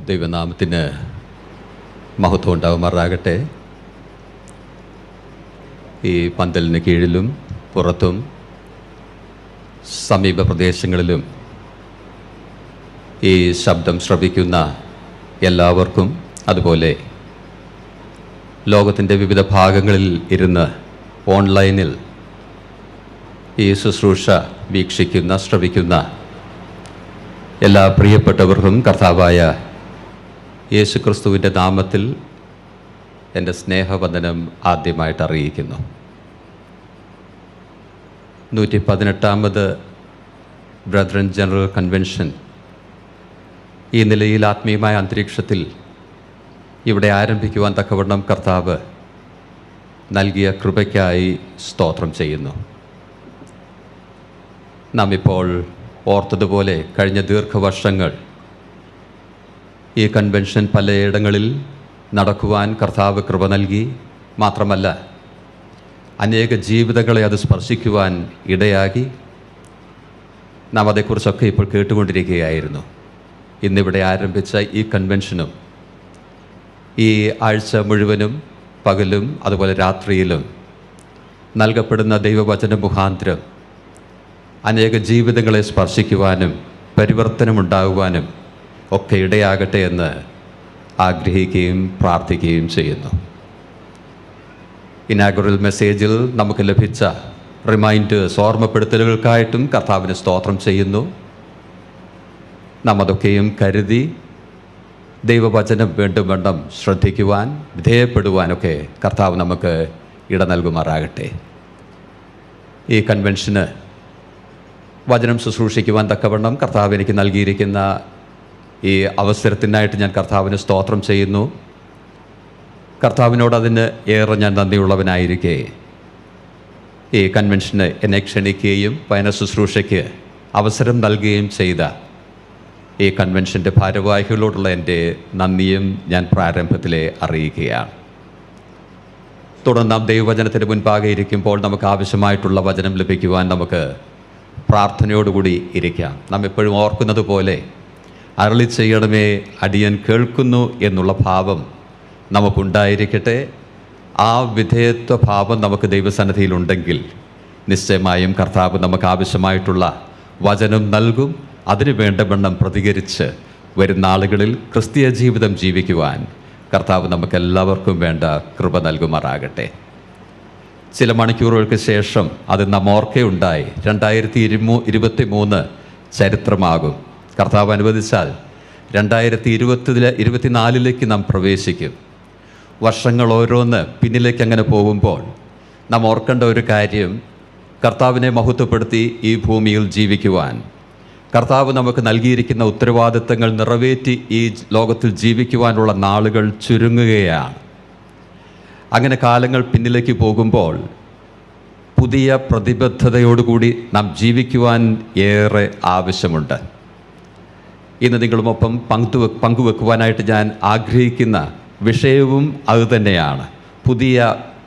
ദൈവനാമത്തിന് മഹത്വം ഉണ്ടാകുമാറാകട്ടെ. ഈ പന്തലിന് കീഴിലും പുറത്തും സമീപ പ്രദേശങ്ങളിലും ഈ ശബ്ദം ശ്രവിക്കുന്ന എല്ലാവർക്കും, അതുപോലെ ലോകത്തിൻ്റെ വിവിധ ഭാഗങ്ങളിൽ ഇരുന്ന് ഓൺലൈനിൽ ഈ ശുശ്രൂഷ വീക്ഷിക്കുന്ന ശ്രവിക്കുന്ന എല്ലാ പ്രിയപ്പെട്ടവർക്കും കർത്താവായ യേശുക്രിസ്തുവിൻ്റെ നാമത്തിൽ എൻ്റെ സ്നേഹവന്ദനം ആദ്യമായിട്ട് അറിയിക്കുന്നു. 118ാമത് ബ്രദറൻ ജനറൽ കൺവെൻഷൻ ഈ നിലയിൽ ആത്മീയമായ അന്തരീക്ഷത്തിൽ ഇവിടെ ആരംഭിക്കുവാൻ തക്കവണ്ണം കർത്താവ് നൽകിയ കൃപയ്ക്കായി സ്തോത്രം ചെയ്യുന്നു. നാം ഇപ്പോൾ ഓർത്തതുപോലെ കഴിഞ്ഞ ദീർഘവർഷങ്ങൾ ഈ കൺവെൻഷൻ പലയിടങ്ങളിൽ നടക്കുവാൻ കർത്താവ് കൃപ നൽകി. മാത്രമല്ല, അനേക ജീവിതങ്ങളെ അത് സ്പർശിക്കുവാൻ ഇടയാക്കി. നാം അതേക്കുറിച്ചൊക്കെ ഇപ്പോൾ കേട്ടുകൊണ്ടിരിക്കുകയായിരുന്നു. ഇന്നിവിടെ ആരംഭിച്ച ഈ കൺവെൻഷനും ഈ ആഴ്ച മുഴുവനും പകലും അതുപോലെ രാത്രിയിലും നൽകപ്പെടുന്ന ദൈവവചന മുഖാന്തരം അനേക ജീവിതങ്ങളെ സ്പർശിക്കുവാനും പരിവർത്തനമുണ്ടാകുവാനും ഒക്കെ ഇടയാകട്ടെ എന്ന് ആഗ്രഹിക്കുകയും പ്രാർത്ഥിക്കുകയും ചെയ്യുന്നു. ഇനാഗുറൽ മെസ്സേജിൽ നമുക്ക് ലഭിച്ച റിമൈൻഡേഴ്സ്, ഓർമ്മപ്പെടുത്തലുകൾക്കായിട്ടും കർത്താവിന് സ്തോത്രം ചെയ്യുന്നു. നാം അതൊക്കെയും കരുതി ദൈവവചനം വീണ്ടും വേണം ശ്രദ്ധിക്കുവാൻ, വിധേയപ്പെടുവാനൊക്കെ കർത്താവ് നമുക്ക് ഇട നൽകുമാറാകട്ടെ. ഈ കൺവെൻഷന് വചനം ശുശ്രൂഷിക്കുവാൻ തക്കവണ്ണം കർത്താവ് എനിക്ക് നൽകിയിരിക്കുന്ന ഈ അവസരത്തിനായിട്ട് ഞാൻ കർത്താവിന് സ്തോത്രം ചെയ്യുന്നു. കർത്താവിനോട് അതിന് ഏറെ ഞാൻ നന്ദിയുള്ളവനായിരിക്കെ ഈ കൺവെൻഷന് എന്നെ ക്ഷണിക്കുകയും വചന ശുശ്രൂഷയ്ക്ക് അവസരം നൽകുകയും ചെയ്ത ഈ കൺവെൻഷൻ്റെ ഭാരവാഹികളോടുള്ള എൻ്റെ നന്ദിയും ഞാൻ പ്രാരംഭത്തിലെ അറിയിക്കുകയാണ്. തുടർന്ന് നാം ദൈവവചനത്തിന് മുൻപാകെ ഇരിക്കുമ്പോൾ നമുക്ക് ആവശ്യമായിട്ടുള്ള വചനം ലഭിക്കുവാൻ നമുക്ക് പ്രാർത്ഥനയോടുകൂടി ഇരിക്കാം. നാം എപ്പോഴും ഓർക്കുന്നത് പോലെ അരുളി ചെയ്യണമേ അടിയൻ കേൾക്കുന്നു എന്നുള്ള ഭാവം നമുക്കുണ്ടായിരിക്കട്ടെ. ആ വിധേയത്വ ഭാവം നമുക്ക് ദൈവസന്നിധിയിലുണ്ടെങ്കിൽ നിശ്ചയമായും കർത്താവ് നമുക്ക് ആവശ്യമായിട്ടുള്ള വചനം നൽകും. അതിന് വേണ്ടവണ്ണം പ്രതികരിച്ച് വരുന്ന ആളുകളിൽ ക്രിസ്തീയ ജീവിതം ജീവിക്കുവാൻ കർത്താവ് നമുക്കെല്ലാവർക്കും വേണ്ട കൃപ നൽകുമാറാകട്ടെ. ചില മണിക്കൂറുകൾക്ക് ശേഷം അത് നാം ഓർക്കുകയുണ്ടായി 2023 ചരിത്രമാകും. കർത്താവ് അനുവദിച്ചാൽ 2024 നാം പ്രവേശിക്കും. വർഷങ്ങൾ ഓരോന്ന് പിന്നിലേക്ക് അങ്ങനെ പോകുമ്പോൾ നാം ഓർക്കേണ്ട ഒരു കാര്യം, കർത്താവിനെ മഹത്വപ്പെടുത്തി ഈ ഭൂമിയിൽ ജീവിക്കുവാൻ കർത്താവ് നമുക്ക് നൽകിയിരിക്കുന്ന ഉത്തരവാദിത്തങ്ങൾ നിറവേറ്റി ഈ ലോകത്തിൽ ജീവിക്കുവാനുള്ള നാളുകൾ ചുരുങ്ങുകയാണ്. അങ്ങനെ കാലങ്ങൾ പിന്നിലേക്ക് പോകുമ്പോൾ പുതിയ പ്രതിബദ്ധതയോടുകൂടി നാം ജീവിക്കുവാൻ ഏറെ ആവശ്യമുണ്ട്. ഇന്ന് നിങ്ങളുമൊപ്പം പങ്കുവെക്കുവാനായിട്ട് ഞാൻ ആഗ്രഹിക്കുന്ന വിഷയവും അതുതന്നെയാണ്. പുതിയ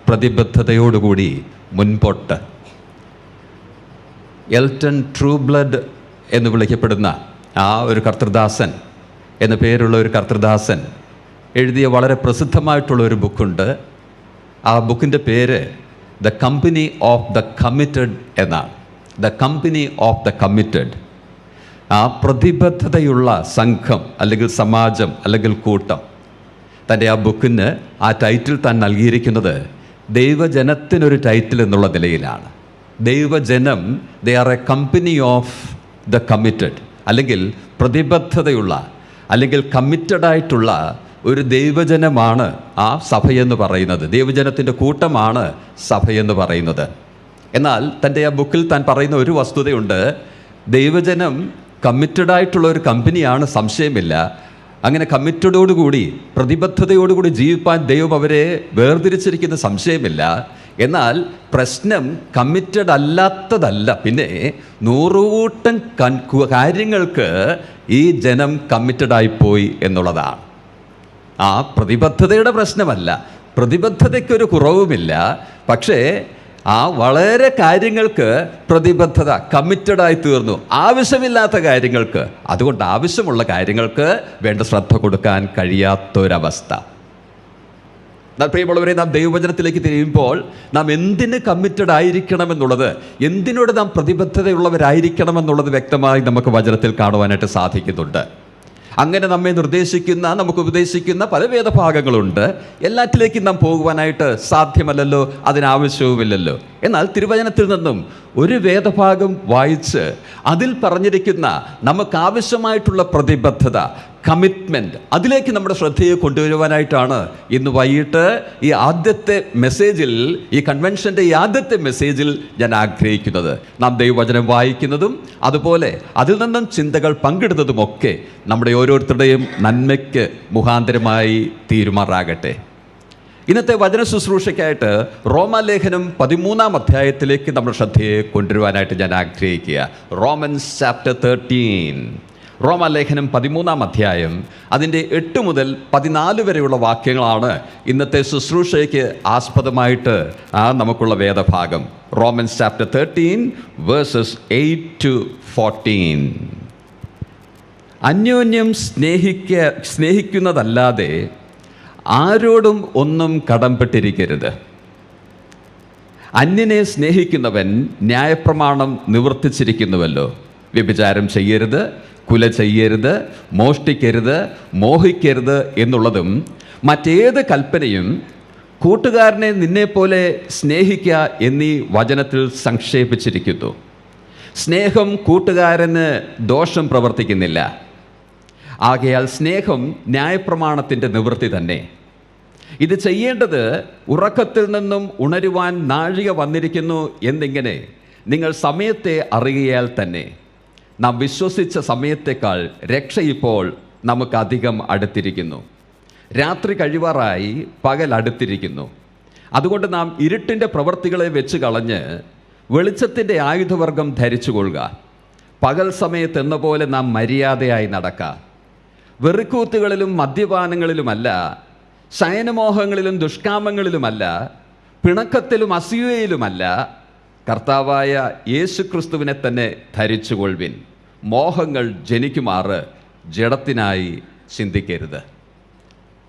പ്രതിബദ്ധതയോടുകൂടി മുൻപോട്ട്. എൽട്ടൺ ട്രൂബ്ലഡ് എന്ന് വിളിക്കപ്പെടുന്ന ആ ഒരു കർത്തൃദാസൻ എന്ന പേരുള്ള ഒരു കർത്തൃദാസൻ എഴുതിയ വളരെ പ്രസിദ്ധമായിട്ടുള്ള ഒരു ബുക്കുണ്ട്. ആ ബുക്കിൻ്റെ പേര് the company of the committed എന്നാണ്. The company of the committed. ആ പ്രതിബദ്ധതയുള്ള സംഘം അല്ലെങ്കിൽ സമാജം അല്ലെങ്കിൽ കൂട്ടം. തൻ്റെ ആ ബുക്കിന് ആ ടൈറ്റിൽ താൻ നൽകിയിരിക്കുന്നത് ദൈവജനത്തിനൊരു ടൈറ്റിൽ എന്നുള്ള നിലയിലാണ്. ദൈവജനം, they are A company of the committed, അല്ലെങ്കിൽ പ്രതിബദ്ധതയുള്ള അല്ലെങ്കിൽ കമ്മിറ്റഡായിട്ടുള്ള ഒരു ദൈവജനമാണ് ആ സഭയെന്ന് പറയുന്നത്. ദൈവജനത്തിൻ്റെ കൂട്ടമാണ് സഭയെന്ന് പറയുന്നത്. എന്നാൽ തൻ്റെ ആ ബുക്കിൽ താൻ പറയുന്ന ഒരു വസ്തുതയുണ്ട്. ദൈവജനം കമ്മിറ്റഡായിട്ടുള്ള ഒരു കമ്പനിയാണ്, സംശയമില്ല. അങ്ങനെ കമ്മിറ്റഡോടുകൂടി പ്രതിബദ്ധതയോടുകൂടി ജീവിപ്പാൻ ദൈവം അവരെ വേർതിരിച്ചിരിക്കുന്ന സംശയമില്ല. എന്നാൽ പ്രശ്നം കമ്മിറ്റഡ് അല്ലാത്തതല്ല, പിന്നെ 100 കൂട്ടം കാര്യങ്ങൾക്ക് ഈ ജനം കമ്മിറ്റഡായിപ്പോയി എന്നുള്ളതാണ്. ആ പ്രതിബദ്ധതയുടെ പ്രശ്നമല്ല, പ്രതിബദ്ധതയ്ക്കൊരു കുറവുമില്ല. പക്ഷേ ആ വളരെ കാര്യങ്ങൾക്ക് പ്രതിബദ്ധത, കമ്മിറ്റഡായി തീർന്നു. ആവശ്യമില്ലാത്ത കാര്യങ്ങൾക്ക്, അതുകൊണ്ട് ആവശ്യമുള്ള കാര്യങ്ങൾക്ക് വേണ്ട ശ്രദ്ധ കൊടുക്കാൻ കഴിയാത്തൊരവസ്ഥ. എന്നാൽ പ്രിയമുള്ളവരെ, നാം ദൈവവചനത്തിലേക്ക് തിരിയുമ്പോൾ നാം എന്തിന് കമ്മിറ്റഡ് ആയിരിക്കണമെന്നുള്ളത്, എന്തിനോട് നാം പ്രതിബദ്ധതയുള്ളവരായിരിക്കണമെന്നുള്ളത് വ്യക്തമായി നമുക്ക് വചനത്തിൽ കാണുവാനായിട്ട് സാധിക്കുന്നുണ്ട്. അങ്ങനെ നമ്മെ നിർദ്ദേശിക്കുന്ന, നമുക്ക് ഉപദേശിക്കുന്ന പല വേദഭാഗങ്ങളുണ്ട്. എല്ലാറ്റിലേക്കും നാം പോകുവാനായിട്ട് സാധ്യമല്ലല്ലോ, അതിനാവശ്യവുമില്ലല്ലോ. എന്നാൽ തിരുവചനത്തിൽ നിന്നും ഒരു വേദഭാഗം വായിച്ച് അതിൽ പറഞ്ഞിരിക്കുന്ന നമുക്കാവശ്യമായിട്ടുള്ള പ്രതിബദ്ധത, കമ്മിറ്റ്മെൻറ്റ്, അതിലേക്ക് നമ്മുടെ ശ്രദ്ധയെ കൊണ്ടുവരുവാനായിട്ടാണ് ഇന്ന് വൈകിട്ട് ഈ ആദ്യത്തെ മെസ്സേജിൽ, ഈ കൺവെൻഷൻ്റെ ഈ ആദ്യത്തെ മെസ്സേജിൽ ഞാൻ ആഗ്രഹിക്കുന്നത്. നാം ദൈവവചനം വായിക്കുന്നതും അതുപോലെ അതിൽ നിന്നും ചിന്തകൾ പങ്കിടുന്നതുമൊക്കെ നമ്മുടെ ഓരോരുത്തരുടെയും നന്മയ്ക്ക് മുഖാന്തരമായി തീരുമാറാകട്ടെ. ഇന്നത്തെ വചന ശുശ്രൂഷയ്ക്കായിട്ട് റോമാലേഖനം 13-ാം അധ്യായത്തിലേക്ക് നമ്മുടെ ശ്രദ്ധയെ കൊണ്ടുവരുവാനായിട്ട് ഞാൻ ആഗ്രഹിക്കുക. Romance chapter 13. റോമാലേഖനം 13-ാം അധ്യായം, അതിൻ്റെ 8 മുതൽ 14 വരെയുള്ള വാക്യങ്ങളാണ് ഇന്നത്തെ ശുശ്രൂഷയ്ക്ക് ആസ്പദമായിട്ട് നമുക്കുള്ള വേദഭാഗം. Romance chapter 13 versus 8 to 14. അന്യോന്യം സ്നേഹിക്കുന്നതല്ലാതെ ആരോടും ഒന്നും കടംപെട്ടിരിക്കരുത്. അന്യനെ സ്നേഹിക്കുന്നവൻ ന്യായപ്രമാണം നിവർത്തിച്ചിരിക്കുന്നുവല്ലോ. വ്യഭിചാരം ചെയ്യരുത്, കുല ചെയ്യരുത്, മോഷ്ടിക്കരുത്, മോഹിക്കരുത് എന്നുള്ളതും മറ്റേത് കൽപ്പനയും കൂട്ടുകാരനെ നിന്നെപ്പോലെ സ്നേഹിക്കുക എന്നീ വചനത്തിൽ സംക്ഷേപിച്ചിരിക്കുന്നു. സ്നേഹം കൂട്ടുകാരന് ദോഷം പ്രവർത്തിക്കുന്നില്ല. ആകയാൽ സ്നേഹം ന്യായപ്രമാണത്തിൻ്റെ നിവൃത്തി തന്നെ. ഇത് ചെയ്യേണ്ടത് ഉറക്കത്തിൽ നിന്നും ഉണരുവാൻ നാഴിക വന്നിരിക്കുന്നു എന്നിങ്ങനെ നിങ്ങൾ സമയത്തെ അറിയാൽ തന്നെ. നാം വിശ്വസിച്ച സമയത്തേക്കാൾ രക്ഷ ഇപ്പോൾ നമുക്കധികം അടുത്തിരിക്കുന്നു. രാത്രി കഴിവാറായി, പകൽ അടുത്തിരിക്കുന്നു. അതുകൊണ്ട് നാം ഇരുട്ടിൻ്റെ പ്രവൃത്തികളെ വെച്ച് കളഞ്ഞ് വെളിച്ചത്തിൻ്റെ ആയുധവർഗം ധരിച്ചു കൊള്ളുക. പകൽ സമയത്ത് എന്ന പോലെ നാം മര്യാദയായി നടക്കാം. വെറിക്കൂത്തുകളിലും മദ്യപാനങ്ങളിലുമല്ല, ശയനമോഹങ്ങളിലും ദുഷ്കാമങ്ങളിലുമല്ല, പിണക്കത്തിലും അസൂയയിലുമല്ല, കർത്താവായ യേശുക്രിസ്തുവിനെ തന്നെ ധരിച്ചുകൊള്ളുവിൻ. മോഹങ്ങൾ ജനിക്കുമാറ് ജഡത്തിനായി ചിന്തിക്കരുത്.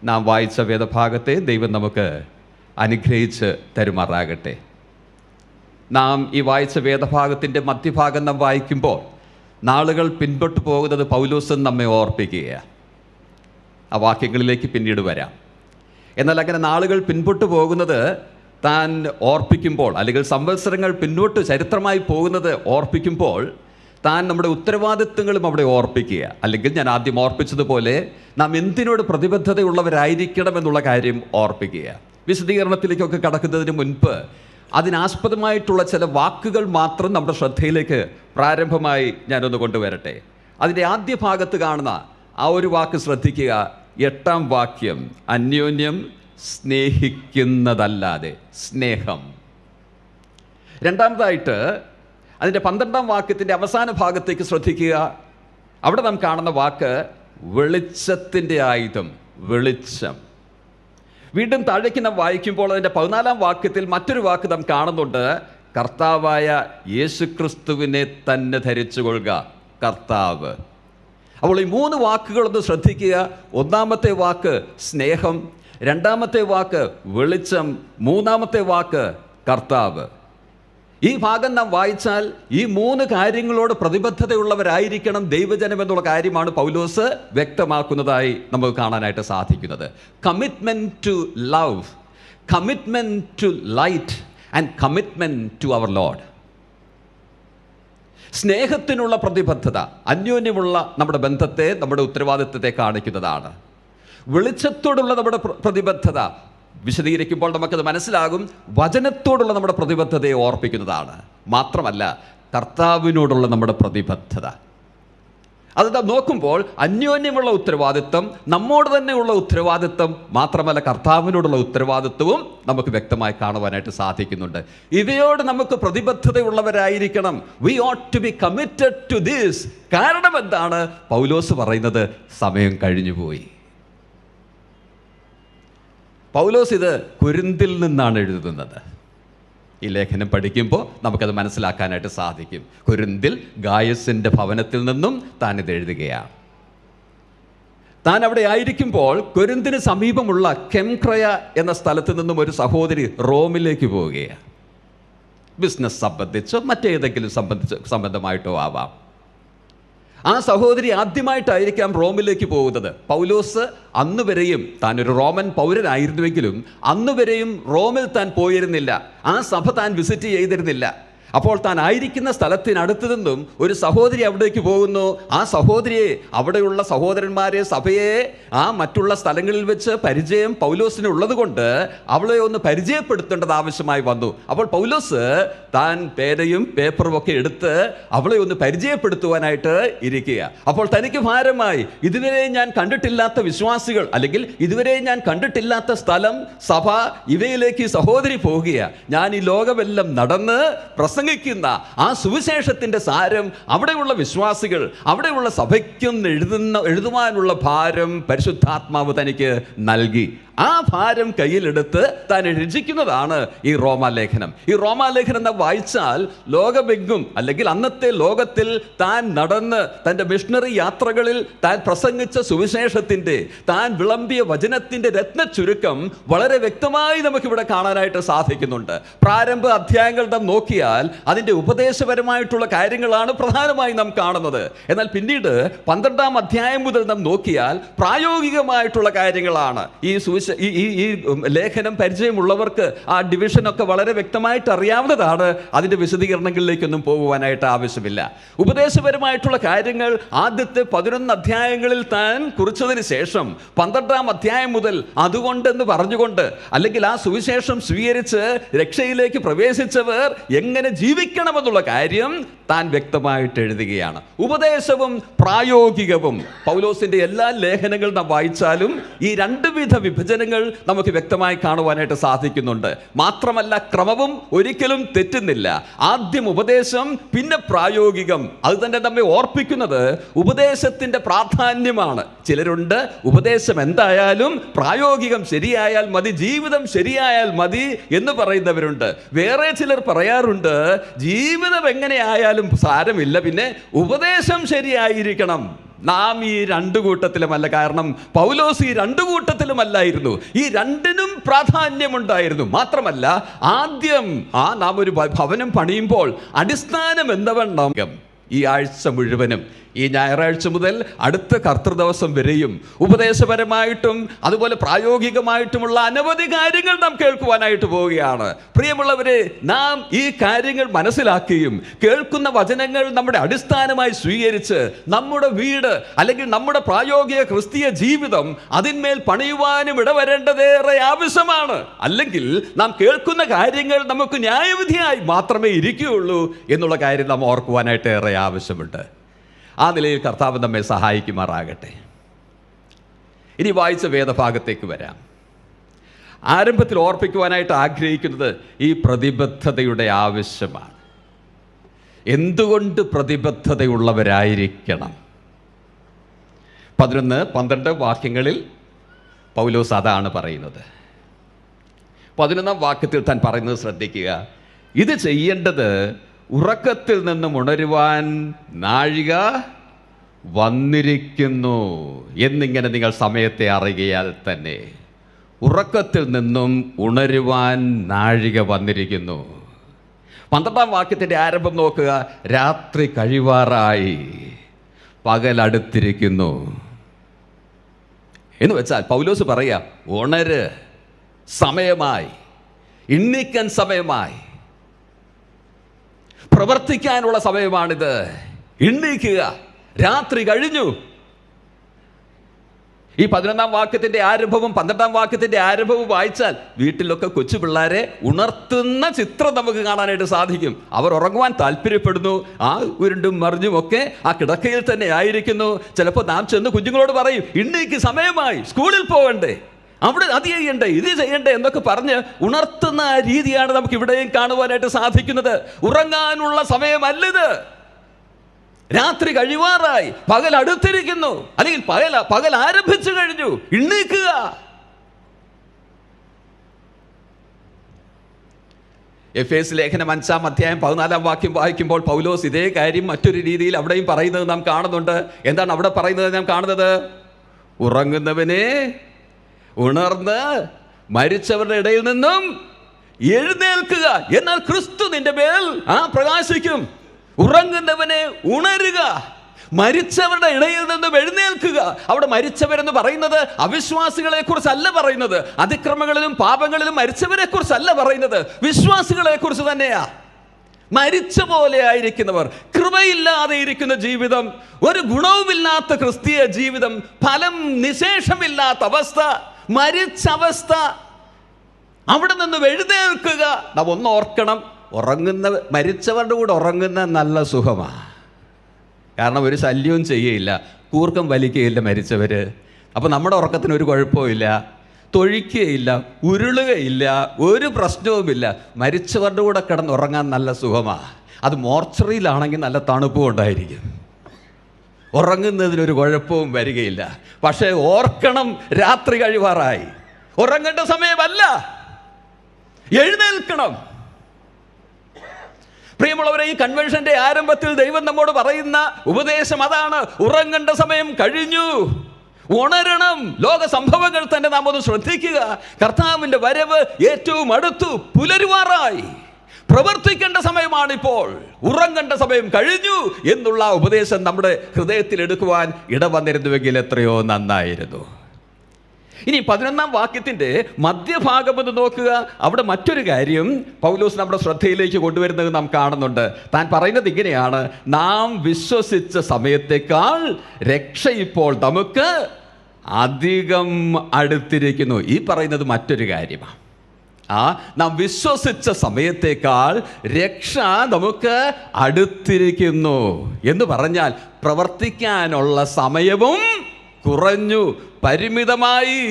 നാം വായിച്ച വേദഭാഗത്തെ ദൈവം നമുക്ക് അനുഗ്രഹിച്ച് തരുമാറാകട്ടെ. നാം ഈ വായിച്ച വേദഭാഗത്തിൻ്റെ മധ്യഭാഗം നാം വായിക്കുമ്പോൾ നാളുകൾ പിൻപോട്ട് പോകുന്നത് പൗലോസ് നമ്മെ ഓർപ്പിക്കുകയാണ്. ആ വാക്യങ്ങളിലേക്ക് പിന്നീട് വരാം. എന്നാൽ അങ്ങനെ നാളുകൾ പിൻപോട്ട് പോകുന്നത് താൻ ഓർപ്പിക്കുമ്പോൾ, അല്ലെങ്കിൽ സംവത്സരങ്ങൾ പിന്നോട്ട് ചരിത്രമായി പോകുന്നത് ഓർപ്പിക്കുമ്പോൾ താൻ നമ്മുടെ ഉത്തരവാദിത്വങ്ങളും അവിടെ ഓർപ്പിക്കുക. അല്ലെങ്കിൽ ഞാൻ ആദ്യം ഓർപ്പിച്ചതുപോലെ നാം എന്തിനോട് പ്രതിബദ്ധതയുള്ളവരായിരിക്കണം എന്നുള്ള കാര്യം ഓർപ്പിക്കുക. വിശദീകരണത്തിലേക്കൊക്കെ കടക്കുന്നതിന് മുൻപ് അതിനാസ്പദമായിട്ടുള്ള ചില വാക്കുകൾ മാത്രം നമ്മുടെ ശ്രദ്ധയിലേക്ക് പ്രാരംഭമായി ഞാനൊന്ന് കൊണ്ടുവരട്ടെ. അതിൻ്റെ ആദ്യ ഭാഗത്ത് കാണുന്ന ആ ഒരു വാക്ക് ശ്രദ്ധിക്കുക. 8-ാം വാക്യം, അന്യോന്യം സ്നേഹിക്കുന്നതല്ലാതെ, സ്നേഹം. രണ്ടാമതായിട്ട് അതിൻ്റെ 12-ാം വാക്യത്തിൻ്റെ അവസാന ഭാഗത്തേക്ക് ശ്രദ്ധിക്കുക. അവിടെ നാം കാണുന്ന വാക്ക് വെളിച്ചത്തിൻ്റെ ആയുധം, വെളിച്ചം. വീണ്ടും താഴേക്ക് നാം വായിക്കുമ്പോൾ അതിൻ്റെ 14-ാം വാക്യത്തിൽ മറ്റൊരു വാക്ക് നാം കാണുന്നുണ്ട്, കർത്താവായ യേശുക്രിസ്തുവിനെ തന്നെ ധരിച്ചുകൊള്ളുക, കർത്താവ്. അപ്പോൾ ഈ 3 വാക്കുകളൊന്ന് ശ്രദ്ധിക്കുക. ഒന്നാമത്തെ വാക്ക് സ്നേഹം, രണ്ടാമത്തെ വാക്ക് വെളിച്ചം, മൂന്നാമത്തെ വാക്ക് കർത്താവ്. ഈ ഭാഗം നാം വായിച്ചാൽ ഈ 3 കാര്യങ്ങളോട് പ്രതിബദ്ധതയുള്ളവരായിരിക്കണം ദൈവജനം എന്നുള്ള കാര്യമാണ് പൗലോസ് വ്യക്തമാക്കുന്നതായി നമുക്ക് കാണാനായിട്ട് സാധിക്കുന്നത്. Commitment to love, commitment to light and commitment to our lord. സ്നേഹത്തിനുള്ള പ്രതിബദ്ധത അന്യോന്യമുള്ള നമ്മുടെ ബന്ധത്തെ, നമ്മുടെ ഉത്തരവാദിത്വത്തെ കാണിക്കുന്നതാണ്. വെളിച്ചത്തോടുള്ള നമ്മുടെ പ്രതിബദ്ധത വിശദീകരിക്കുമ്പോൾ നമുക്കത് മനസ്സിലാകും, വചനത്തോടുള്ള നമ്മുടെ പ്രതിബദ്ധതയെ ഓർപ്പിക്കുന്നതാണ്. മാത്രമല്ല കർത്താവിനോടുള്ള നമ്മുടെ പ്രതിബദ്ധത. അത് നോക്കുമ്പോൾ അന്യോന്യമുള്ള ഉത്തരവാദിത്വം, നമ്മോട് തന്നെയുള്ള ഉത്തരവാദിത്വം, മാത്രമല്ല കർത്താവിനോടുള്ള ഉത്തരവാദിത്വവും നമുക്ക് വ്യക്തമായി കാണുവാനായിട്ട് സാധിക്കുന്നുണ്ട്. ഇവയോട് നമുക്ക് പ്രതിബദ്ധതയുള്ളവരായിരിക്കണം. We ought to be committed to this. കാരണം എന്താണ്? പൗലോസ് പറയുന്നത് സമയം കഴിഞ്ഞുപോയി. പൗലോസ് ഇത് കൊരിന്തിൽ നിന്നാണ് എഴുതുന്നത്. ഈ ലേഖനം പഠിക്കുമ്പോൾ നമുക്കത് മനസ്സിലാക്കാനായിട്ട് സാധിക്കും. കൊരിന്തിൽ ഗായസിൻ്റെ ഭവനത്തിൽ നിന്നും താൻ ഇത് എഴുതുകയാണ്. താൻ അവിടെ ആയിരിക്കുമ്പോൾ കൊരിന്തിന് സമീപമുള്ള കെംക്രയ എന്ന സ്ഥലത്ത് നിന്നും ഒരു സഹോദരി റോമിലേക്ക് പോവുകയാണ്. ബിസിനസ് സംബന്ധിച്ചോ മറ്റേതെങ്കിലും സംബന്ധമായിട്ടോ ആവാം. ആ സഹോദരി ആദ്യമായിട്ടായിരിക്കാം റോമിലേക്ക് പോകുന്നത്. പൗലോസ് അന്നുവരെയും താനൊരു റോമൻ പൗരനായിരുന്നുവെങ്കിലും അന്നുവരെയും റോമിൽ താൻ പോയിരുന്നില്ല. ആ സഭ താൻ വിസിറ്റ് ചെയ്തിരുന്നില്ല. അപ്പോൾ താൻ ആയിരിക്കുന്ന സ്ഥലത്തിനടുത്ത് നിന്നും ഒരു സഹോദരി അവിടേക്ക് പോകുന്നു. ആ സഹോദരിയെ, അവിടെയുള്ള സഹോദരന്മാരെ, സഭയെ ആ മറ്റുള്ള സ്ഥലങ്ങളിൽ വെച്ച് പരിചയം പൗലോസിന് ഉള്ളത് കൊണ്ട് അവളെ ഒന്ന് പരിചയപ്പെടുത്തേണ്ടത് ആവശ്യമായി വന്നു. അപ്പോൾ പൗലോസ് താൻ പേനയും പേപ്പറും ഒക്കെ എടുത്ത് അവളെ ഒന്ന് പരിചയപ്പെടുത്തുവാനായിട്ട് ഇരിക്കുക. അപ്പോൾ തനിക്ക് ഭാരമായി, ഇതുവരെ ഞാൻ കണ്ടിട്ടില്ലാത്ത വിശ്വാസികൾ, അല്ലെങ്കിൽ ഇതുവരെ ഞാൻ കണ്ടിട്ടില്ലാത്ത സ്ഥലം, സഭ, ഇവയിലേക്ക് സഹോദരി പോവുകയാണ്. ഞാൻ ഈ ലോകമെല്ലാം നടന്ന് പ്രസംഗിക്കുന്ന ആ സുവിശേഷത്തിന്റെ സാരം അവിടെയുള്ള വിശ്വാസികൾ, അവിടെയുള്ള സഭയ്ക്കും എഴുതുവാനുള്ള ഭാരം പരിശുദ്ധാത്മാവ് തനിക്ക് നൽകി. ആ ഭാരം കയ്യിലെടുത്ത് താൻ രചിക്കുന്നതാണ് ഈ റോമാലേഖനം. ഈ റോമാലേഖനം നാം വായിച്ചാൽ ലോകമെങ്ങും, അല്ലെങ്കിൽ അന്നത്തെ ലോകത്തിൽ താൻ നടന്ന് തൻ്റെ മിഷണറി യാത്രകളിൽ താൻ പ്രസംഗിച്ച സുവിശേഷത്തിൻ്റെ, താൻ വിളമ്പിയ വചനത്തിൻ്റെ രത്ന ചുരുക്കം വളരെ വ്യക്തമായി നമുക്കിവിടെ കാണാനായിട്ട് സാധിക്കുന്നുണ്ട്. പ്രാരംഭ അധ്യായങ്ങൾ നാം നോക്കിയാൽ അതിൻ്റെ ഉപദേശപരമായിട്ടുള്ള കാര്യങ്ങളാണ് പ്രധാനമായി നാം കാണുന്നത്. എന്നാൽ പിന്നീട് 12-ാം അധ്യായം മുതൽ നാം നോക്കിയാൽ പ്രായോഗികമായിട്ടുള്ള കാര്യങ്ങളാണ്. ഈ ലേഖനം പരിചയമുള്ളവർക്ക് ആ ഡിവിഷനൊക്കെ വളരെ വ്യക്തമായിട്ട് അറിയാവുന്നതാണ്. അതിൻ്റെ വിശദീകരണങ്ങളിലേക്കൊന്നും പോകുവാനായിട്ട് ആവശ്യമില്ല. ഉപദേശപരമായിട്ടുള്ള കാര്യങ്ങൾ ആദ്യത്തെ 11 അധ്യായങ്ങളിൽ താൻ കുറിച്ചതിന് ശേഷം 12-ാം അധ്യായം മുതൽ അതുകൊണ്ടെന്ന് പറഞ്ഞുകൊണ്ട്, അല്ലെങ്കിൽ ആ സുവിശേഷം സ്വീകരിച്ച് രക്ഷയിലേക്ക് പ്രവേശിച്ചവർ എങ്ങനെ ജീവിക്കണമെന്നുള്ള കാര്യം താൻ വ്യക്തമായിട്ട് എഴുതുകയാണ്. ഉപദേശവും പ്രായോഗികവും. പൗലോസിന്റെ എല്ലാ ലേഖനങ്ങൾ നാം വായിച്ചാലും ഈ 2 വിധ വിഭജനം വചനങ്ങൾ നമുക്ക് വ്യക്തമായി കാണുവാനായിട്ട് സാധിക്കുന്നുണ്ട്. മാത്രമല്ല, ക്രമവും ഒരിക്കലും തെറ്റുന്നില്ല. ആദ്യം ഉപദേശം, പിന്നെ പ്രായോഗികം. അത് തന്നെ നമ്മെ ഓർപ്പിക്കുന്നത് ഉപദേശത്തിൻ്റെ പ്രാധാന്യമാണ്. ചിലരുണ്ട്, ഉപദേശം എന്തായാലും പ്രായോഗികം ശരിയായാൽ മതി, ജീവിതം ശരിയായാൽ മതി എന്ന് പറയുന്നവരുണ്ട്. വേറെ ചിലർ പറയാറുണ്ട്, ജീവിതം എങ്ങനെയായാലും സാരമില്ല, പിന്നെ ഉപദേശം ശരിയായിരിക്കണം. നാം ഈ രണ്ടു കൂട്ടത്തിലുമല്ല. കാരണം പൗലോസ് ഈ രണ്ടു കൂട്ടത്തിലുമല്ലായിരുന്നു. ഈ രണ്ടിനും പ്രാധാന്യമുണ്ടായിരുന്നു. മാത്രമല്ല, ആദ്യം നാം ഒരു ഭവനം പണിയുമ്പോൾ അടിസ്ഥാനം എന്തവണ്ണം ഈ ആഴ്ച മുഴുവനും, ഈ ഞായറാഴ്ച മുതൽ അടുത്ത കർത്തൃദിവസം വരെയും ഉപദേശപരമായിട്ടും അതുപോലെ പ്രായോഗികമായിട്ടുമുള്ള അനവധി കാര്യങ്ങൾ നാം കേൾക്കുവാനായിട്ട് പോവുകയാണ്. പ്രിയമുള്ളവരെ, നാം ഈ കാര്യങ്ങൾ മനസ്സിലാക്കുകയും കേൾക്കുന്ന വചനങ്ങൾ നമ്മുടെ അടിസ്ഥാനമായി സ്വീകരിച്ച് നമ്മുടെ വീട് അല്ലെങ്കിൽ നമ്മുടെ പ്രായോഗിക ക്രിസ്തീയ ജീവിതം അതിന്മേൽ പണിയുവാനും ഇടവരേണ്ടതേറെ ആവശ്യമാണ്. അല്ലെങ്കിൽ നാം കേൾക്കുന്ന കാര്യങ്ങൾ നമുക്ക് ന്യായവിധിയായി മാത്രമേ ഇരിക്കുകയുള്ളൂ എന്നുള്ള കാര്യം നാം ഓർക്കുവാനായിട്ട് ഏറെ ആവശ്യമുണ്ട്. ആ നിലയിൽ കർത്താവ് നമ്മെ സഹായിക്കുമാറാകട്ടെ. ഇനി വായിച്ച വേദഭാഗത്തേക്ക് വരാം. ആരംഭത്തിൽ ഓർപ്പിക്കുവാനായിട്ട് ആഗ്രഹിക്കുന്നത് ഈ പ്രതിബദ്ധതയുടെ ആവശ്യമാണ്. എന്തുകൊണ്ട് പ്രതിബദ്ധതയുള്ളവരായിരിക്കണം? 11, 12 വാക്യങ്ങളിൽ പൗലോസ് അതാണ് പറയുന്നത്. 11ാം വാക്യത്തിൽ താൻ പറയുന്നത് ശ്രദ്ധിക്കുക. ഇത് ചെയ്യേണ്ടത് ഉറക്കത്തിൽ നിന്നും ഉണരുവാൻ നാഴിക വന്നിരിക്കുന്നു എന്നിങ്ങനെ നിങ്ങൾ സമയത്തെ അറിയുകയാൽ തന്നെ. ഉറക്കത്തിൽ നിന്നും ഉണരുവാൻ നാഴിക വന്നിരിക്കുന്നു. 12ാം വാക്യത്തിൻ്റെ ആരംഭം നോക്കുക. രാത്രി കഴിവാറായി, പകലടുത്തിരിക്കുന്നു എന്ന് വെച്ചാൽ പൗലോസ് പറയാ, ഉണര്, സമയമായി, എണ്ണിക്കാൻ സമയമായി, പ്രവർത്തിക്കാനുള്ള സമയമാണിത്. എണ്ണിക്കുക, രാത്രി കഴിഞ്ഞു. ഈ 11ാം വാക്യത്തിൻ്റെ ആരംഭവും 12ാം വാക്യത്തിൻ്റെ ആരംഭവും വായിച്ചാൽ വീട്ടിലൊക്കെ കൊച്ചു പിള്ളേരെ ഉണർത്തുന്ന ചിത്രം നമുക്ക് കാണാനായിട്ട് സാധിക്കും. അവർ ഉറങ്ങുവാൻ താല്പര്യപ്പെടുന്നു. ആ ഉരുണ്ടും മറിഞ്ഞുമൊക്കെ ആ കിടക്കയിൽ തന്നെ ആയിരിക്കുന്നു. ചിലപ്പോൾ നാം ചെന്ന് കുഞ്ഞുങ്ങളോട് പറയും, ഇന്നേക്ക് സമയമായി, സ്കൂളിൽ പോകണ്ടേ, അവിടെ അത് ചെയ്യണ്ടേ, ഇത് ചെയ്യണ്ടേ എന്നൊക്കെ പറഞ്ഞ് ഉണർത്തുന്ന ആ രീതിയാണ് നമുക്ക് ഇവിടെയും കാണുവാനായിട്ട് സാധിക്കുന്നത്. ഉറങ്ങാനുള്ള സമയമല്ലിത്. രാത്രി കഴിവാറായി, പകൽ അടുത്തിരിക്കുന്നു, അല്ലെങ്കിൽ പകൽ ആരംഭിച്ചു കഴിഞ്ഞു, എണ്ണീക്കുക. എഫേസ് ലേഖനം 5-ാം അധ്യായം 14-ാം വാക്യം വായിക്കുമ്പോൾ പൗലോസ് ഇതേ കാര്യം മറ്റൊരു രീതിയിൽ അവിടെയും പറയുന്നത് നാം കാണുന്നുണ്ട്. എന്താണ് അവിടെ പറയുന്നത് നാം കാണുന്നത്? ഉറങ്ങുന്നവനെ ഉണർന്ന് മരിച്ചവരുടെ ഇടയിൽ നിന്നും എഴുന്നേൽക്കുക, എന്നാൽ ക്രിസ്തു നിന്റെ മേൽ പ്രകാശിക്കും. ഉറങ്ങുന്നവനെ ഉണരുക, മരിച്ചവരുടെ ഇടയിൽ നിന്നും എഴുന്നേൽക്കുക. അവിടെ മരിച്ചവരെന്ന് പറയുന്നത് അവിശ്വാസികളെ കുറിച്ചല്ല പറയുന്നത്, അതിക്രമങ്ങളിലും പാപങ്ങളിലും മരിച്ചവരെ കുറിച്ചല്ല പറയുന്നത്, വിശ്വാസികളെ കുറിച്ച് തന്നെയാ. മരിച്ച പോലെ ആയിരിക്കുന്നവർ, കൃപയില്ലാതെ ഇരിക്കുന്ന ജീവിതം, ഒരു ഗുണവുമില്ലാത്ത ക്രിസ്തീയ ജീവിതം, ഫലം നിശേഷമില്ലാത്ത അവസ്ഥ, മരിച്ച അവസ്ഥ, അവിടെ നിന്നും എഴുന്നേൽക്കുക. നാം ഒന്ന് ഓർക്കണം, മരിച്ചവരുടെ കൂടെ ഉറങ്ങുന്ന നല്ല സുഖമാണ്. കാരണം ഒരു ശല്യവും ചെയ്യയില്ല, കൂർക്കം വലിക്കുകയില്ല മരിച്ചവര്. അപ്പം നമ്മുടെ ഉറക്കത്തിന് ഒരു കുഴപ്പമില്ല, തൊഴിക്കുകയില്ല, ഉരുളുകയില്ല, ഒരു പ്രശ്നവുമില്ല. മരിച്ചവരുടെ കൂടെ കിടന്നുറങ്ങാൻ നല്ല സുഖമാണ്. അത് മോർച്ചറിയിലാണെങ്കിൽ നല്ല തണുപ്പും ഉണ്ടായിരിക്കും, ഉറങ്ങുന്നതിനൊരു കുഴപ്പവും വരികയില്ല. പക്ഷേ ഓർക്കണം, രാത്രി കഴിവാറായി, ഉറങ്ങേണ്ട സമയമല്ല, എഴുന്നേൽക്കണം. പ്രിയമുള്ളവരെ, ഈ കൺവെൻഷന്റെ ആരംഭത്തിൽ ദൈവം നമ്മോട് പറയുന്ന ഉപദേശം അതാണ്. ഉറങ്ങേണ്ട സമയം കഴിഞ്ഞു, ഉണരണം. ലോക സംഭവങ്ങൾ തന്നെ നാം ഒന്ന് ശ്രദ്ധിക്കുക. കർത്താവിന്റെ വരവ് ഏറ്റവും അടുത്തു, പുലരുവാറായി, പ്രവർത്തിക്കേണ്ട സമയമാണിപ്പോൾ. ഉറങ്ങേണ്ട സമയം കഴിഞ്ഞു എന്നുള്ള ഉപദേശം നമ്മുടെ ഹൃദയത്തിൽ എടുക്കുവാൻ ഇടവന്നിരുന്നുവെങ്കിൽ എത്രയോ നന്നായിരുന്നു. ഇനി 11ാം വാക്യത്തിൻ്റെ മധ്യഭാഗം എന്ന് നോക്കുക. അവിടെ മറ്റൊരു കാര്യം പൗലോസ് നമ്മുടെ ശ്രദ്ധയിലേക്ക് കൊണ്ടുവരുന്നത് നാം കാണുന്നുണ്ട്. താൻ പറയുന്നത് ഇങ്ങനെയാണ്: നാം വിശ്വസിച്ച സമയത്തേക്കാൾ രക്ഷ ഇപ്പോൾ നമുക്ക് അധികം അടുത്തിരിക്കുന്നു. ഈ പറയുന്നത് മറ്റൊരു കാര്യമാണ്. നാം വിശ്വസിച്ച സമയത്തേക്കാൾ രക്ഷ നമുക്ക് അടുത്തിരിക്കുന്നു എന്ന് പറഞ്ഞാൽ പ്രവർത്തിക്കാനുള്ള സമയവും കുറഞ്ഞു, പരിമിതമായി.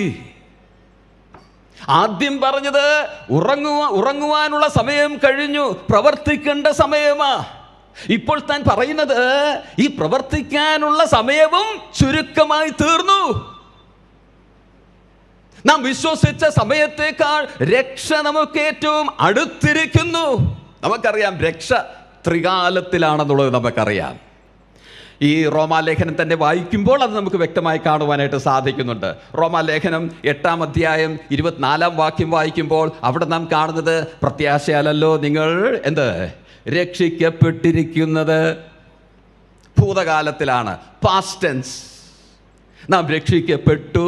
ആദ്യം പറഞ്ഞത് ഉറങ്ങുവാനുള്ള സമയം കഴിഞ്ഞു, പ്രവർത്തിക്കേണ്ട സമയമാ. ഇപ്പോൾ താൻ പറയുന്നത് ഈ പ്രവർത്തിക്കാനുള്ള സമയവും ചുരുക്കമായി തീർന്നു. നാം വിശ്വസിച്ച സമയത്തേക്കാൾ രക്ഷ നമുക്ക് ഏറ്റവും അടുത്തിരിക്കുന്നു. നമുക്കറിയാം രക്ഷ ത്രികാലത്തിലാണെന്നുള്ളത് നമുക്കറിയാം. ഈ റോമാലേഖനം തന്നെ വായിക്കുമ്പോൾ അത് നമുക്ക് വ്യക്തമായി കാണുവാനായിട്ട് സാധിക്കുന്നുണ്ട്. റോമാലേഖനം 8-ാം അധ്യായം 24-ാം വാക്യം വായിക്കുമ്പോൾ അവിടെ നാം കാണുന്നത്, പ്രത്യാശയാലല്ലോ നിങ്ങൾ രക്ഷിക്കപ്പെട്ടിരിക്കുന്നത്. ഭൂതകാലത്തിലാണ്, പാസ്റ്റ് ടെൻസ്. നാം രക്ഷിക്കപ്പെട്ടു.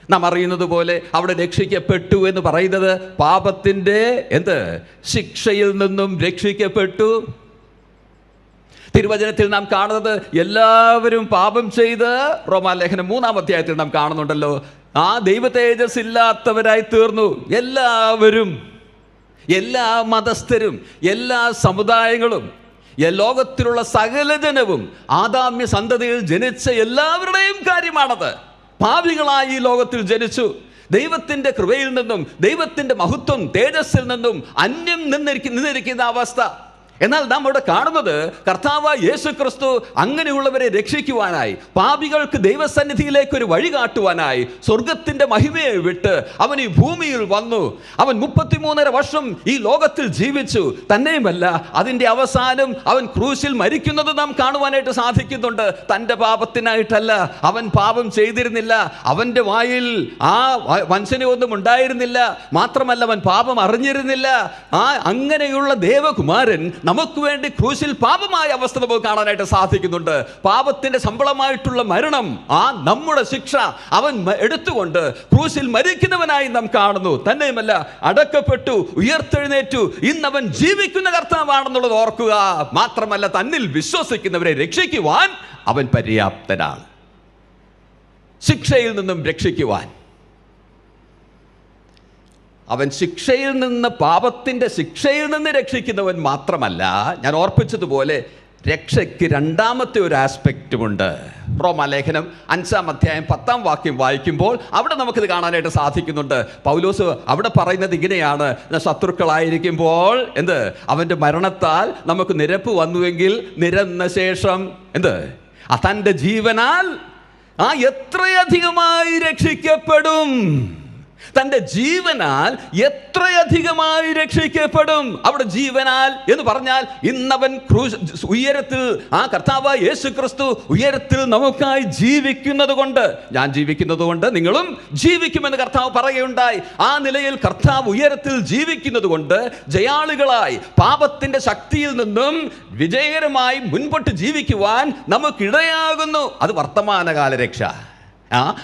നാം അറിയുന്നത് പോലെ അവിടെ രക്ഷിക്കപ്പെട്ടു എന്ന് പറയുന്നത് പാപത്തിൻ്റെ ശിക്ഷയിൽ നിന്നും രക്ഷിക്കപ്പെട്ടു. തിരുവചനത്തിൽ നാം കാണുന്നത് എല്ലാവരും പാപം ചെയ്ത്, റോമാലേഖനം 3-ാം അധ്യായത്തിൽ നാം കാണുന്നുണ്ടല്ലോ, ആ ദൈവ തേജസ് ഇല്ലാത്തവരായി തീർന്നു. എല്ലാവരും, എല്ലാ മതസ്ഥരും, എല്ലാ സമുദായങ്ങളും, ലോകത്തിലുള്ള സകല ജനവും, ആദാമ്യ സന്തതിയിൽ ജനിച്ച എല്ലാവരുടെയും കാര്യമാണത്. പാപികളായി ഈ ലോകത്തിൽ ജനിച്ചു. ദൈവത്തിൻ്റെ കൃപയിൽ നിന്നും ദൈവത്തിൻ്റെ മഹത്വം തേജസ്സിൽ നിന്നും അന്യം നിന്നിരിക്കുന്ന അവസ്ഥ. എന്നാൽ നാം ഇവിടെ കാണുന്നത് കർത്താവായ യേശുക്രിസ്തു അങ്ങനെയുള്ളവരെ രക്ഷിക്കുവാനായി, പാപികൾക്ക് ദൈവസന്നിധിയിലേക്ക് ഒരു വഴി കാട്ടുവാനായി സ്വർഗത്തിൻ്റെ മഹിമയെ വിട്ട് അവൻ ഈ ഭൂമിയിൽ വന്നു. അവൻ 33.5 വർഷം ഈ ലോകത്തിൽ ജീവിച്ചു. തന്നെയുമല്ല, അതിൻ്റെ അവസാനം അവൻ ക്രൂശിൽ മരിക്കുന്നത് നാം കാണുവാനായിട്ട് സാധിക്കുന്നുണ്ട്. തൻ്റെ പാപത്തിനായിട്ടല്ല. അവൻ പാപം ചെയ്തിരുന്നില്ല. അവൻ്റെ വായിൽ ആ വഞ്ചന ഒന്നും ഉണ്ടായിരുന്നില്ല. മാത്രമല്ല, അവൻ പാപം അറിഞ്ഞിരുന്നില്ല. അങ്ങനെയുള്ള ദേവകുമാരൻ നമുക്ക് വേണ്ടി ക്രൂശിൽ പാപമായ അവസ്ഥ നമുക്ക് കാണാനായിട്ട് സാധിക്കുന്നുണ്ട്. പാപത്തിന്റെ ശമ്പളമായിട്ടുള്ള മരണം, ആ നമ്മുടെ ശിക്ഷ അവൻ എടുത്തുകൊണ്ട് ക്രൂശിൽ മരിക്കുന്നവനായി നാം കാണുന്നു. തന്നെയുമല്ല, അടക്കപ്പെട്ടു, ഉയർത്തെഴുന്നേറ്റു. ഇന്ന് അവൻ ജീവിക്കുന്ന കർത്താവാണെന്നുള്ളത് ഓർക്കുക. മാത്രമല്ല, തന്നിൽ വിശ്വസിക്കുന്നവരെ രക്ഷിക്കുവാൻ അവൻ പര്യാപ്തനാണ്. ശിക്ഷയിൽ നിന്നും രക്ഷിക്കുവാൻ അവൻ ശിക്ഷയിൽ നിന്ന്, പാപത്തിൻ്റെ ശിക്ഷയിൽ നിന്ന് രക്ഷിക്കുന്നവൻ മാത്രമല്ല, ഞാൻ ഓർപ്പിച്ചതുപോലെ രക്ഷയ്ക്ക് രണ്ടാമത്തെ ഒരു ആസ്പെക്റ്റുമുണ്ട്. റോമാലേഖനം 5-ാം അധ്യായം 10-ാം വാക്യം വായിക്കുമ്പോൾ അവിടെ നമുക്കിത് കാണാനായിട്ട് സാധിക്കുന്നുണ്ട്. പൗലോസ് അവിടെ പറയുന്നത് ഇങ്ങനെയാണ്: ശത്രുക്കളായിരിക്കുമ്പോൾ അവൻ്റെ മരണത്താൽ നമുക്ക് നിരപ്പ് വന്നുവെങ്കിൽ നിരന്ന ശേഷം തൻ്റെ ജീവനാൽ എത്രയധികമായി രക്ഷിക്കപ്പെടും. തൻ്റെ ജീവനാൽ എത്രയധികമായി രക്ഷിക്കപ്പെടും. അവിടെ ജീവനാൽ എന്ന് പറഞ്ഞാൽ ഇന്നവൻ ഉയരത്തിൽ, ആ കർത്താവായ യേശുക്രിസ്തു ഉയരത്തിൽ നമുക്കായി ജീവിക്കുന്നത് കൊണ്ട്, ഞാൻ ജീവിക്കുന്നത് കൊണ്ട് നിങ്ങളും ജീവിക്കുമെന്ന് കർത്താവ് പറയുകയുണ്ടായി. ആ നിലയിൽ കർത്താവ് ഉയരത്തിൽ ജീവിക്കുന്നത് കൊണ്ട് ജയാളികളായി പാപത്തിൻ്റെ ശക്തിയിൽ നിന്നും വിജയകരമായി മുൻപോട്ട് ജീവിക്കുവാൻ നമുക്കിടയാകുന്നു. അത് വർത്തമാനകാല രക്ഷ.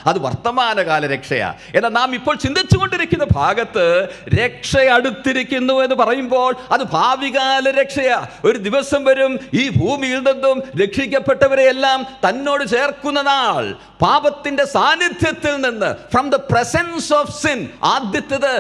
അത് വർത്തമാനകാല രക്ഷയാ. എന്നാൽ നാം ഇപ്പോൾ ചിന്തിച്ചുകൊണ്ടിരിക്കുന്ന ഭാഗത്ത് രക്ഷ അടുത്തിരിക്കുന്നു എന്ന് പറയുമ്പോൾ അത് ഭാവികാല രക്ഷയാ. ഒരു ദിവസം വരും ഈ ഭൂമിയിൽ നിന്നും രക്ഷിക്കപ്പെട്ടവരെയെല്ലാം തന്നോട് ചേർക്കുന്ന നാൾ. പാപത്തിന്റെ സാന്നിധ്യത്തിൽ നിന്ന്, from the presence of sin, ആദ്യത്തേത്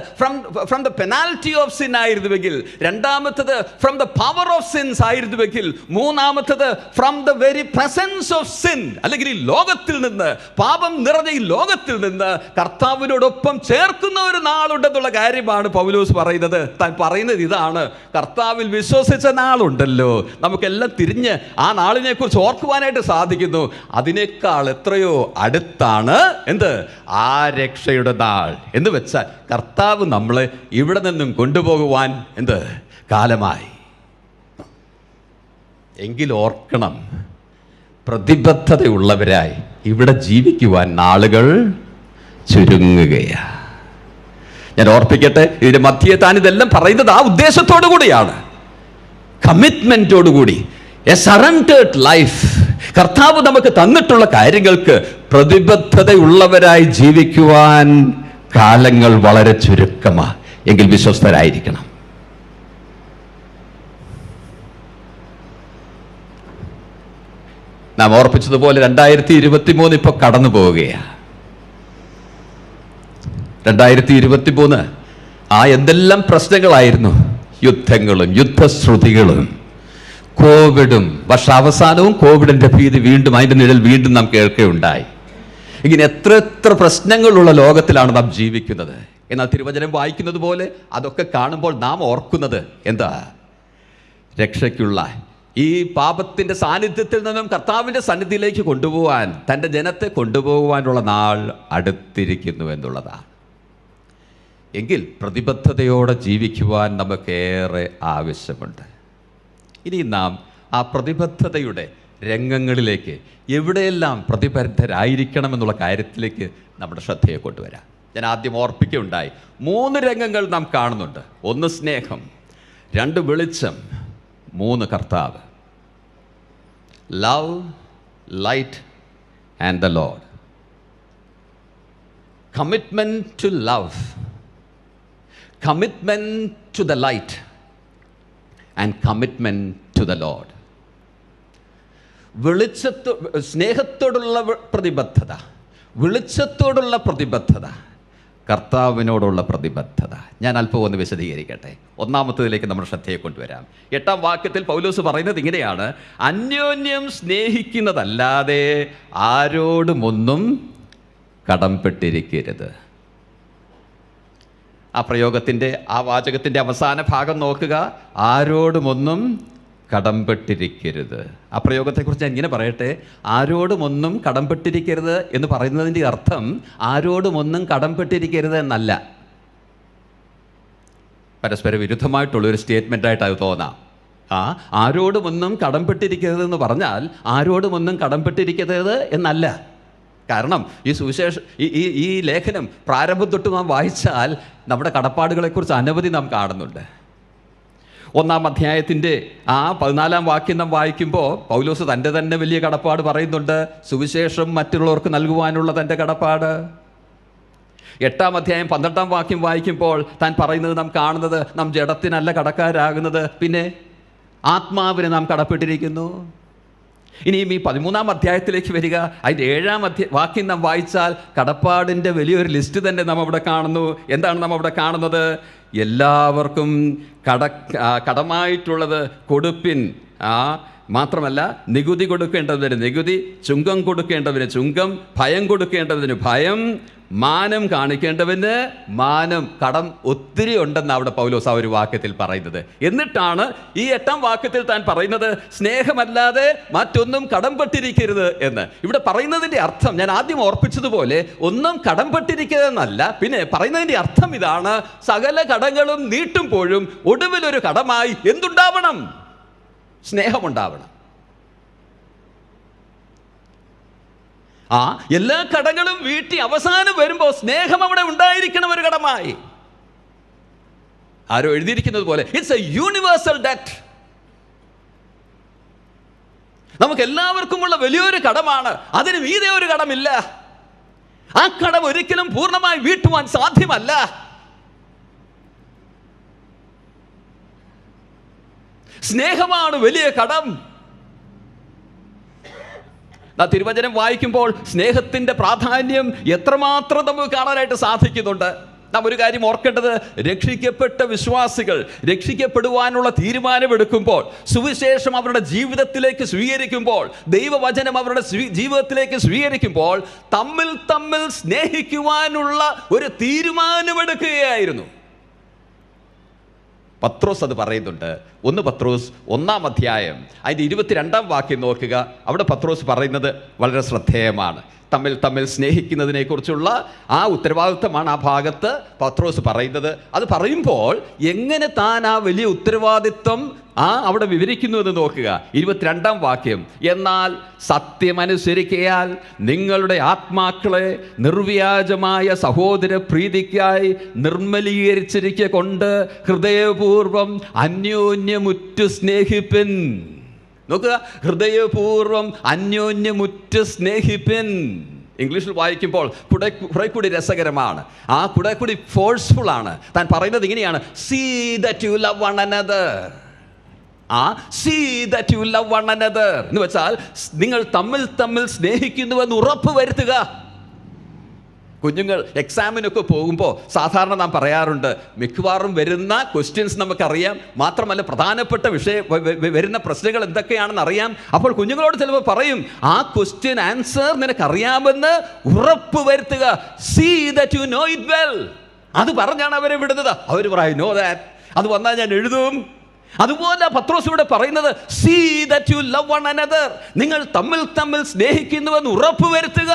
from the penalty of sin ആയിരുന്നുവെങ്കിൽ, രണ്ടാമത്തേത് from the power of sins ആയിരുന്നുവെങ്കിൽ, മൂന്നാമത്തേത് from the very presence of sin, അല്ലെങ്കിൽ ഈ ലോകത്തിൽ നിന്ന്, പാപം നിറഞ്ഞ ഈ ലോകത്തിൽ നിന്ന് കർത്താവിനോടൊപ്പം ചേർക്കുന്ന ഒരു നാളുണ്ടെന്നുള്ള കാര്യമാണ് പൗലോസ് പറയുന്നത്. താൻ പറയുന്നത് ഇതാണ്: കർത്താവിൽ വിശ്വസിച്ച നാളുണ്ടല്ലോ, നമുക്കെല്ലാം തിരിഞ്ഞ് ആ നാളിനെ കുറിച്ച് ഓർക്കുവാനായിട്ട് സാധിക്കുന്നു. അതിനേക്കാൾ എത്രയോ അടുത്താണ് ആ രക്ഷയുടെ നാൾ എന്ന് വെച്ചാൽ കർത്താവ് നമ്മളെ ഇവിടെ നിന്നും കൊണ്ടുപോകുവാൻ കാലമായി. എങ്കിൽ ഓർക്കണം, പ്രതിബദ്ധതയുള്ളവരായി ഇവിടെ ജീവിക്കുവാൻ നാളുകൾ ചുരുങ്ങുകയാണ്. ഞാൻ ഓർപ്പിക്കട്ടെ, ഇതിന്റെ മധ്യേ താൻ ഇതെല്ലാം പറയുന്നത് ആ ഉദ്ദേശത്തോടു കൂടിയാണ്, കമ്മിറ്റ്മെന്റോടുകൂടി, എ സറണ്ടേർഡ് ലൈഫ്. കർത്താവ് നമുക്ക് തന്നിട്ടുള്ള കാര്യങ്ങൾക്ക് പ്രതിബദ്ധതയുള്ളവരായി ജീവിക്കുവാൻ കാലങ്ങൾ വളരെ ചുരുക്കമാണ്. എങ്കിൽ വിശ്വസ്തരായിരിക്കണം. നാം ഓർപ്പിച്ചതുപോലെ 2023 ഇപ്പോൾ കടന്നു പോവുകയാണ്. 2023 എന്തെല്ലാം പ്രശ്നങ്ങളായിരുന്നു, യുദ്ധങ്ങളും യുദ്ധശ്രുതികളും കോവിഡും, വർഷാവസാനവും കോവിഡിന്റെ ഭീതി വീണ്ടും, അതിന്റെ നിഴൽ വീണ്ടും നാം കേൾക്കുകയുണ്ടായി. ഇങ്ങനെ എത്ര പ്രശ്നങ്ങളുള്ള ലോകത്തിലാണ് നാം ജീവിക്കുന്നത്. എന്നാൽ തിരുവചനം വായിക്കുന്നത് പോലെ അതൊക്കെ കാണുമ്പോൾ നാം ഓർക്കുന്നത് എന്താ? രക്ഷയ്ക്കുള്ള ഈ പാപത്തിൻ്റെ സാന്നിധ്യത്തിൽ നിന്നും കർത്താവിൻ്റെ സന്നിധിയിലേക്ക് കൊണ്ടുപോകാൻ, തൻ്റെ ജനത്തെ കൊണ്ടുപോകുവാനുള്ള നാൾ അടുത്തിരിക്കുന്നു എന്നുള്ളതാണ്. എങ്കിൽ പ്രതിബദ്ധതയോടെ ജീവിക്കുവാൻ നമുക്കേറെ ആവശ്യമുണ്ട്. ഇനി നാം ആ പ്രതിബദ്ധതയുടെ രംഗങ്ങളിലേക്ക്, എവിടെയെല്ലാം പ്രതിബദ്ധരായിരിക്കണമെന്നുള്ള കാര്യത്തിലേക്ക് നമ്മുടെ ശ്രദ്ധയെ കൊണ്ടുവരാം. ഞാൻ ആദ്യം ഓർപ്പിക്കുകയുണ്ടായി, 3 രംഗങ്ങൾ നാം കാണുന്നുണ്ട്. 1 സ്നേഹം, 2 വെളിച്ചം, 3 കർത്താവ്. Love, light and the lord. Commitment to love, commitment to the light and commitment to the lord. സ്നേഹത്തോടുള്ള പ്രതിബദ്ധത, വെളിച്ചത്തോടുള്ള പ്രതിബദ്ധത, കർത്താവിനോടുള്ള പ്രതിബദ്ധത. ഞാൻ അല്പം ഒന്ന് വിശദീകരിക്കട്ടെ. ഒന്നാമത്തേതിലേക്ക് നമ്മൾ ശ്രദ്ധയെ കൊണ്ടുവരാം. 8-ാം വാക്യത്തിൽ പൗലോസ് പറയുന്നത് ഇങ്ങനെയാണ്: അന്യോന്യം സ്നേഹിക്കുന്നതല്ലാതെ ആരോടുമൊന്നും കടംപെട്ടിരിക്കരുത്. ആ പ്രയോഗത്തിൻ്റെ, ആ വാചകത്തിൻ്റെ അവസാന ഭാഗം നോക്കുക. ആരോടുമൊന്നും കടംപെട്ടിരിക്കരുത്. ആ പ്രയോഗത്തെക്കുറിച്ച് ഞാൻ ഇങ്ങനെ പറയട്ടെ. ആരോടുമൊന്നും കടംപെട്ടിരിക്കരുത് എന്ന് പറയുന്നതിൻ്റെ അർത്ഥം ആരോടുമൊന്നും കടംപെട്ടിരിക്കരുത് എന്നല്ല. പരസ്പര വിരുദ്ധമായിട്ടുള്ളൊരു സ്റ്റേറ്റ്മെൻറ്റായിട്ട് അത് തോന്നാം. ആരോടുമൊന്നും കടംപെട്ടിരിക്കരുത് എന്ന് പറഞ്ഞാൽ ആരോടുമൊന്നും കടംപെട്ടിരിക്കരുത് എന്നല്ല. കാരണം ഈ ലേഖനം പ്രാരംഭം തൊട്ട് നാം വായിച്ചാൽ നമ്മുടെ കടപ്പാടുകളെക്കുറിച്ച് അനവധി നാം കാണുന്നുണ്ട്. 1-ാം അധ്യായത്തിൻ്റെ ആ 14-ാം വാക്യം നാം വായിക്കുമ്പോൾ പൗലോസ് തൻ്റെ തന്നെ വലിയ കടപ്പാട് പറയുന്നുണ്ട്. സുവിശേഷം മറ്റുള്ളവർക്ക് നൽകുവാനുള്ള തൻ്റെ കടപ്പാട്. 8-ാം അധ്യായം 12-ാം വാക്യം വായിക്കുമ്പോൾ താൻ പറയുന്നത് നാം കാണുന്നത്, നാം ജഡത്തിനല്ല കടക്കാരാകുന്നത്, പിന്നെ ആത്മാവിന് നാം കടപ്പെട്ടിരിക്കുന്നു. ഇനിയും ഈ 13-ാം അധ്യായത്തിലേക്ക് വരിക. അതിൻ്റെ 7-ാം വാക്യം നാം വായിച്ചാൽ കടപ്പാടിൻ്റെ വലിയൊരു ലിസ്റ്റ് തന്നെ നാം അവിടെ കാണുന്നു. എന്താണ് നാം അവിടെ കാണുന്നത്? എല്ലാവർക്കും കടമായിട്ടുള്ളത് കൊടുപ്പിൻ. മാത്രമല്ല, നികുതി കൊടുക്കേണ്ടതിന് നികുതി, ചുങ്കം കൊടുക്കേണ്ടതിന് ചുങ്കം, ഭയം കൊടുക്കേണ്ടതിന് ഭയം, മാനം കാണിക്കേണ്ടവന് മാനം. കടം ഒത്തിരി ഉണ്ടെന്ന് അവിടെ പൗലോസ് ആ ഒരു വാക്യത്തിൽ പറയുന്നത്. എന്നിട്ടാണ് ഈ 8-ാം വാക്യത്തിൽ താൻ പറയുന്നത് സ്നേഹമല്ലാതെ മറ്റൊന്നും കടംപെട്ടിരിക്കരുത് എന്ന്. ഇവിടെ പറയുന്നതിൻ്റെ അർത്ഥം ഞാൻ ആദ്യം ഓർപ്പിച്ചതുപോലെ ഒന്നും കടംപെട്ടിരിക്കരുതെന്നല്ല. പിന്നെ പറയുന്നതിൻ്റെ അർത്ഥം ഇതാണ്: സകല കടങ്ങളും നീട്ടുമ്പോഴും ഒടുവിലൊരു കടമായി എന്തുണ്ടാവണം? സ്നേഹമുണ്ടാവണം. എല്ലാ കടങ്ങളും വീട്ടി അവസാനം വരുമ്പോൾ സ്നേഹം അവിടെ ഉണ്ടായിരിക്കണം ഒരു കടമായി. ആരോ എഴുതിയിരിക്കുന്നത് പോലെ ഇറ്റ്സ് എ യൂണിവേഴ്സൽ ഡെറ്റ്. നമുക്ക് എല്ലാവർക്കുമുള്ള വലിയൊരു കടമാണ്. അതിന് മീതെ ഒരു കടമില്ല. ആ കടം ഒരിക്കലും പൂർണ്ണമായി വീട്ടുവാൻ സാധ്യമല്ല. സ്നേഹമാണ് വലിയ കടം. തിരുവചനം വായിക്കുമ്പോൾ സ്നേഹത്തിൻ്റെ പ്രാധാന്യം എത്രമാത്രം നമുക്ക് കാണാനായിട്ട് സാധിക്കുന്നുണ്ട്. നാം ഒരു കാര്യം ഓർക്കേണ്ടത്, രക്ഷിക്കപ്പെട്ട വിശ്വാസികൾ രക്ഷിക്കപ്പെടുവാനുള്ള തീരുമാനമെടുക്കുമ്പോൾ, സുവിശേഷം അവരുടെ ജീവിതത്തിലേക്ക് സ്വീകരിക്കുമ്പോൾ, ദൈവവചനം അവരുടെ ജീവിതത്തിലേക്ക് സ്വീകരിക്കുമ്പോൾ തമ്മിൽ സ്നേഹിക്കുവാനുള്ള ഒരു തീരുമാനമെടുക്കുകയായിരുന്നു. പത്രോസ് അത് പറയുന്നുണ്ട്. 1 പത്രോസ് 1-ാം അധ്യായം അതിൻ്റെ 22-ാം വാക്യം നോക്കുക. അവിടെ പത്രോസ് പറയുന്നത് വളരെ ശ്രദ്ധേയമാണ്. തമ്മിൽ സ്നേഹിക്കുന്നതിനെക്കുറിച്ചുള്ള ആ ഉത്തരവാദിത്വമാണ് ആ ഭാഗത്ത് പത്രോസ് പറയുന്നത്. അത് പറയുമ്പോൾ എങ്ങനെ താൻ ആ വലിയ ഉത്തരവാദിത്വം അവിടെ വിവരിക്കുന്നു എന്ന് നോക്കുക. 22-ാം വാക്യം: എന്നാൽ സത്യമനുസരിക്കയാൽ നിങ്ങളുടെ ആത്മാക്കളെ നിർവ്യാജമായ സഹോദര പ്രീതിക്കായി നിർമ്മലീകരിച്ചിരിക്കൊണ്ട് ഹൃദയപൂർവം അന്യോന്യമുറ്റു സ്നേഹിപ്പിൻ. നോക്കുക, ഹൃദയപൂർവം അന്യോന്യമുറ്റു സ്നേഹിപ്പിൻ. ഇംഗ്ലീഷിൽ വായിക്കുമ്പോൾ കുറെ കൂടി രസകരമാണ്. ആ കുറെ കൂടി ഫോഴ്സ്ഫുൾ ആണ്. താൻ പറയുന്നത് ഇങ്ങനെയാണ്: see that you love one another. see that you love one another എന്ന് വെച്ചാൽ നിങ്ങൾ തമ്മിൽ സ്നേഹിക്കുന്നുവെന്ന് ഉറപ്പ് വരുത്തുക. കുഞ്ഞുങ്ങൾ എക്സാമിനൊക്കെ പോകുമ്പോൾ സാധാരണ നാം പറയാറുണ്ട്, മിക്കവാറും വരുന്ന ക്വസ്റ്റ്യൻസ് നമുക്കറിയാം, മാത്രമല്ല പ്രധാനപ്പെട്ട വരുന്ന പ്രശ്നങ്ങൾ എന്തൊക്കെയാണെന്ന് അറിയാം. അപ്പോൾ കുഞ്ഞുങ്ങളോട് ചിലപ്പോൾ പറയും, ആ ക്വസ്റ്റ്യൻ ആൻസർ നിനക്കറിയാമെന്ന് ഉറപ്പ് വരുത്തുക. See that you know it well. അത് പറഞ്ഞാണ് അവരെ വിടുന്നത്. അവർ പറയും, നോ ദാറ്റ്, അത് വന്നാൽ ഞാൻ എഴുതും. അതുപോലെ പത്രോസ് ഇവിടെ പറയുന്നത്, see that you love one another. നിങ്ങൾ തമ്മിൽ സ്നേഹിക്കുന്നുവെന്ന് ഉറപ്പ് വരുത്തുക.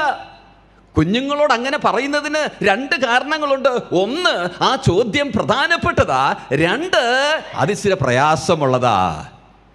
കുഞ്ഞുങ്ങളോട് അങ്ങനെ പറയുന്നതിന് 2 കാരണങ്ങളുണ്ട്. ഒന്ന്, ആ ചോദ്യം പ്രധാനപ്പെട്ടതാ. 2, അത് ചില പ്രയാസമുള്ളതാ.